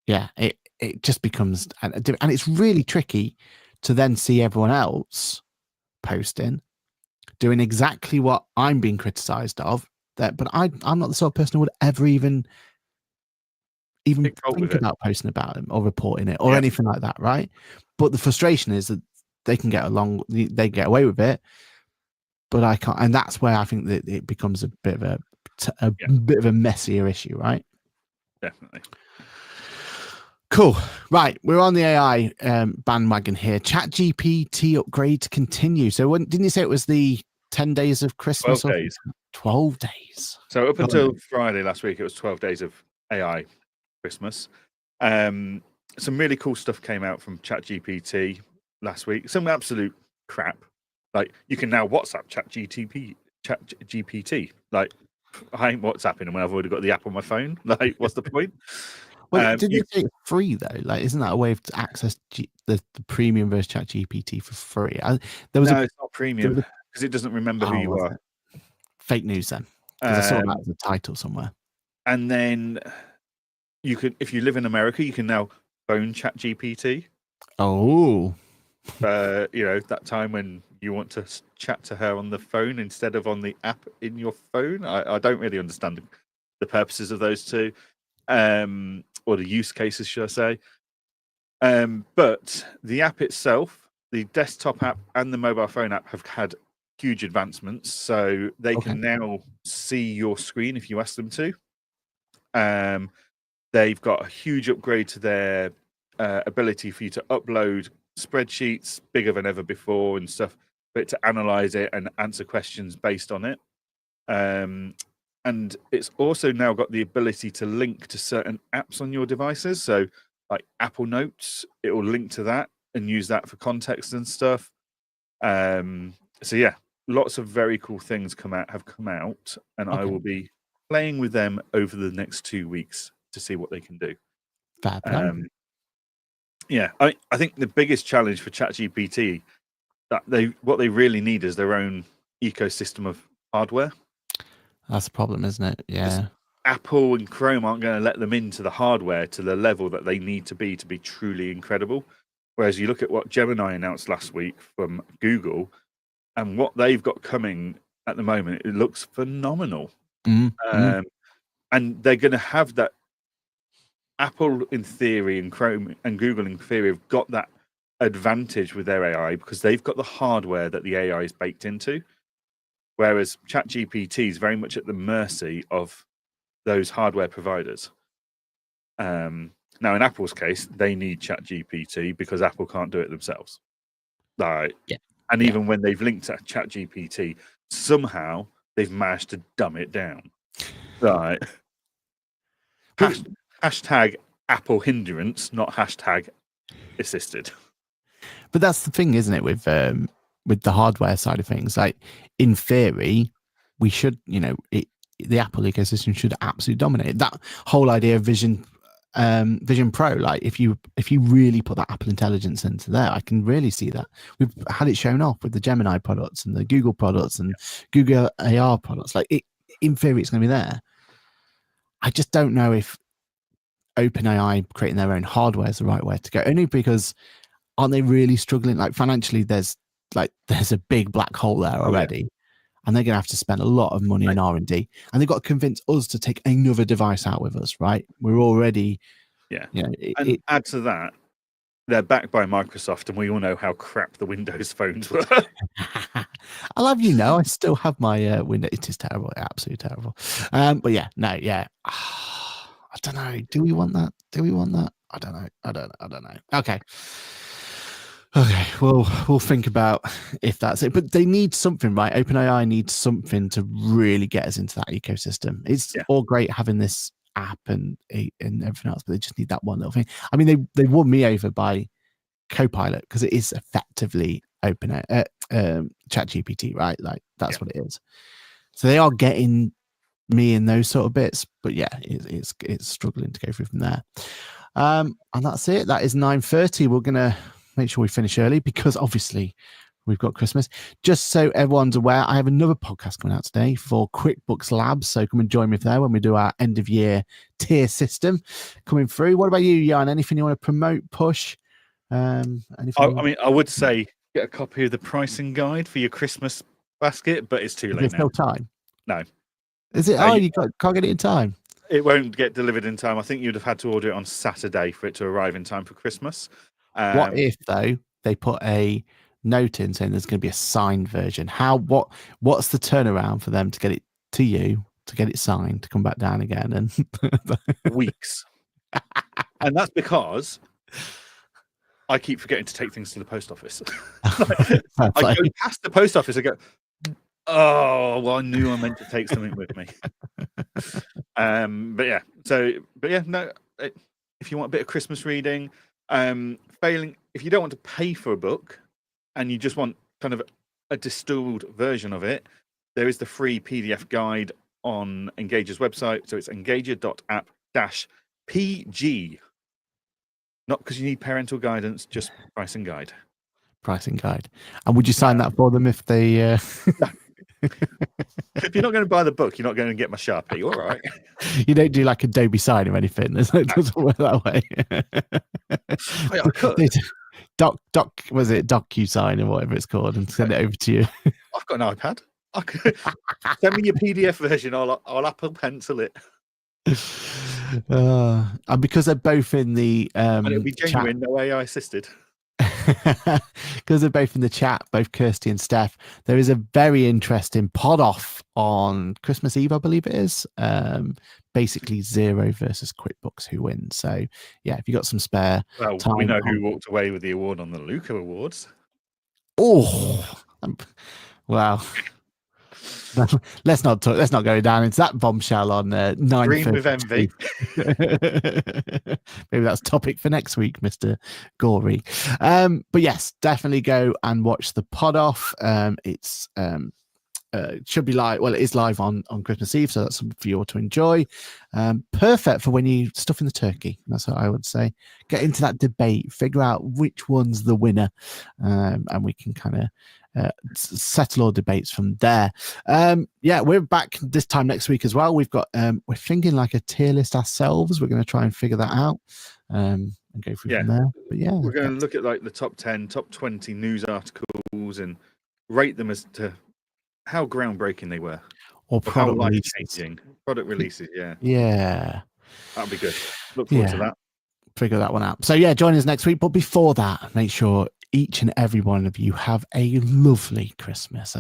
it just becomes, and it's really tricky to then see everyone else posting, doing exactly what I'm being criticized of. But I'm not the sort of person who would ever even think about posting about them or reporting it or anything like that, right? But the frustration is that they can get away with it. but I can't, and that's where I think that it becomes a bit of bit of a messier issue, right? Definitely. Cool. Right, we're on the AI bandwagon here. ChatGPT upgrades continue. So didn't you say it was the 10 days of Christmas? 12 days. 12 days. So up until Friday last week, it was 12 days of AI Christmas. Some really cool stuff came out from ChatGPT last week. Some absolute crap. Like, you can now WhatsApp ChatGPT. Like, I ain't WhatsApping when I've already got the app on my phone. Like, what's the point? Well, did you say it's free though? Like, isn't that a way to access the premium version ChatGPT for free? It's not premium because it doesn't remember who you are. Fake news then, because I saw that as a title somewhere. And then you could, if you live in America, you can now phone ChatGPT. Oh, that time when you want to chat to her on the phone instead of on the app in your phone. I don't really understand the purposes of those two. Or the use cases, should I say. But the app itself, the desktop app and the mobile phone app have had huge advancements. So they can now see your screen if you ask them to. They've got a huge upgrade to their ability for you to upload spreadsheets bigger than ever before and stuff, for it to analyze it and answer questions based on it. And it's also now got the ability to link to certain apps on your devices. So like Apple Notes, it will link to that and use that for context and stuff. So yeah, lots of very cool things have come out, and I will be playing with them over the next 2 weeks to see what they can do. Fair play. Yeah, I think the biggest challenge for ChatGPT, what they really need is their own ecosystem of hardware. That's the problem, isn't it? Yeah. Apple and Chrome aren't going to let them into the hardware to the level that they need to be truly incredible. Whereas you look at what Gemini announced last week from Google and what they've got coming at the moment, it looks phenomenal. And they're going to have that. Apple, in theory, and Chrome and Google, in theory, have got that advantage with their AI because they've got the hardware that the AI is baked into. Whereas ChatGPT is very much at the mercy of those hardware providers. Now, in Apple's case, they need ChatGPT because Apple can't do it themselves. And even when they've linked to ChatGPT, somehow they've managed to dumb it down. Right. Hashtag Apple hindrance, not hashtag assisted. But that's the thing, isn't it, with the hardware side of things? Like, in theory, we should, the Apple ecosystem should absolutely dominate. That whole idea of Vision Pro, like if you really put that Apple intelligence into there, I can really see that. We've had it shown off with the Gemini products and the Google products and Google AR products. Like, in theory, it's going to be there. I just don't know if OpenAI creating their own hardware is the right way to go. Only because aren't they really struggling? Like, financially, there's a big black hole there already. And they're going to have to spend a lot of money in R&D, and they've got to convince us to take another device out with us, right? We're already, add to that, they're backed by Microsoft, and we all know how crap the Windows phones were. I'll have I still have my Windows. It is terrible, absolutely terrible. But I don't know. Do we want that? I don't know. Okay, well, we'll think about if that's it. But they need something, right? OpenAI needs something to really get us into that ecosystem. It's all great having this app and everything else, but they just need that one little thing. I mean, they won me over by Copilot because it is effectively ChatGPT, right? Like, that's what it is. So they are getting me in those sort of bits, but it's struggling to go through from there. And that's it. That is 9:30. We're gonna make sure we finish early because obviously we've got Christmas. Just so everyone's aware, I have another podcast coming out today for QuickBooks Labs. So come and join me there when we do our end of year tier system coming through. What about you, Jan? Anything you want to promote, push? I would say get a copy of the pricing guide for your Christmas basket, but it's too late now. There's no time. No. Is it? You can't get it in time. It won't get delivered in time. I think you'd have had to order it on Saturday for it to arrive in time for Christmas. What if, though, they put a note in saying there's going to be a signed version. What's the turnaround for them to get it to you, to get it signed, to come back down again? And weeks. And that's because I keep forgetting to take things to the post office. I go past the post office, I go, oh, well, I knew I meant to take something with me. No, if you want a bit of Christmas reading, if you don't want to pay for a book and you just want kind of a distilled version of it, there is the free PDF guide on Engager's website. So it's engager.app-pg. Not because you need parental guidance, just pricing guide. Pricing guide. And would you sign that for them if they... If you're not going to buy the book, you're not going to get my Sharpie. All right. You don't do like Adobe Sign or anything. It doesn't work that way. I could. Was it DocuSign or whatever it's called, and send it over to you? I've got an iPad. I could send me your PDF version. I'll Apple Pencil it. And because they're both in the and it'll be genuine, no AI assisted. Because they're both in the chat, both Kirsty and Steph, there is a very interesting pod off on Christmas Eve, I believe it is. Basically Xero versus QuickBooks, who wins. So yeah, if you got some spare time, we know who walked away with the award on the Luca Awards. Oh, wow. Let's not go down into that bombshell on 9th. Green with envy. Maybe that's topic for next week, Mr. Gory. But yes, definitely go and watch the pod off. It's should be live. Well, it is live on Christmas Eve, so that's something for you all to enjoy. Perfect for when you stuff in the turkey. That's what I would say. Get into that debate, figure out which one's the winner, and we can kind of settle all debates from there. Yeah, we're back this time next week as well. We've got we're thinking like a tier list ourselves. We're going to try and figure that out and go through from there. But yeah, we're going to look at like the top 10, top 20 news articles and rate them as to how groundbreaking they were, or product releases. Yeah, that'll be good. Look forward to that. Figure that one out. So yeah, join us next week. But before that, make sure each and every one of you have a lovely Christmas.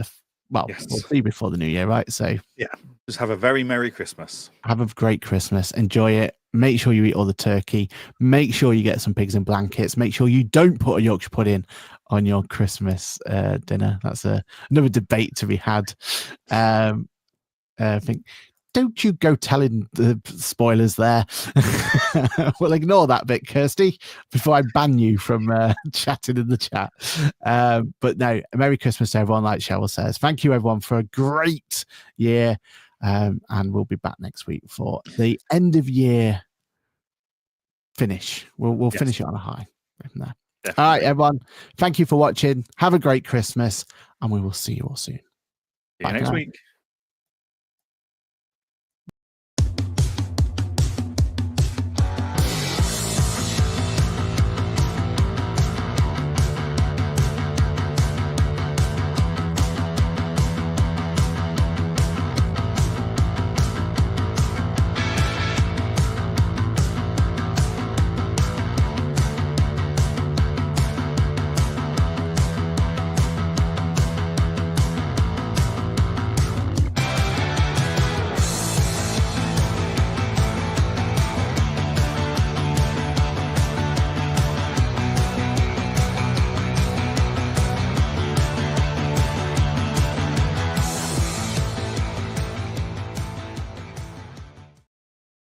We'll see before the new year, right? So yeah, just have a very Merry Christmas. Have a great Christmas. Enjoy it. Make sure you eat all the turkey. Make sure you get some pigs in blankets. Make sure you don't put a Yorkshire pudding on your Christmas dinner. That's another debate to be had. I think, don't you go telling the spoilers there. We'll ignore that bit, Kirsty, before I ban you from chatting in the chat. But no, Merry Christmas to everyone, like Cheryl says. Thank you, everyone, for a great year. And we'll be back next week for the end of year finish. We'll finish it on a high. From there. Definitely. All right, everyone. Thank you for watching. Have a great Christmas, and we will see you all soon. See you next week.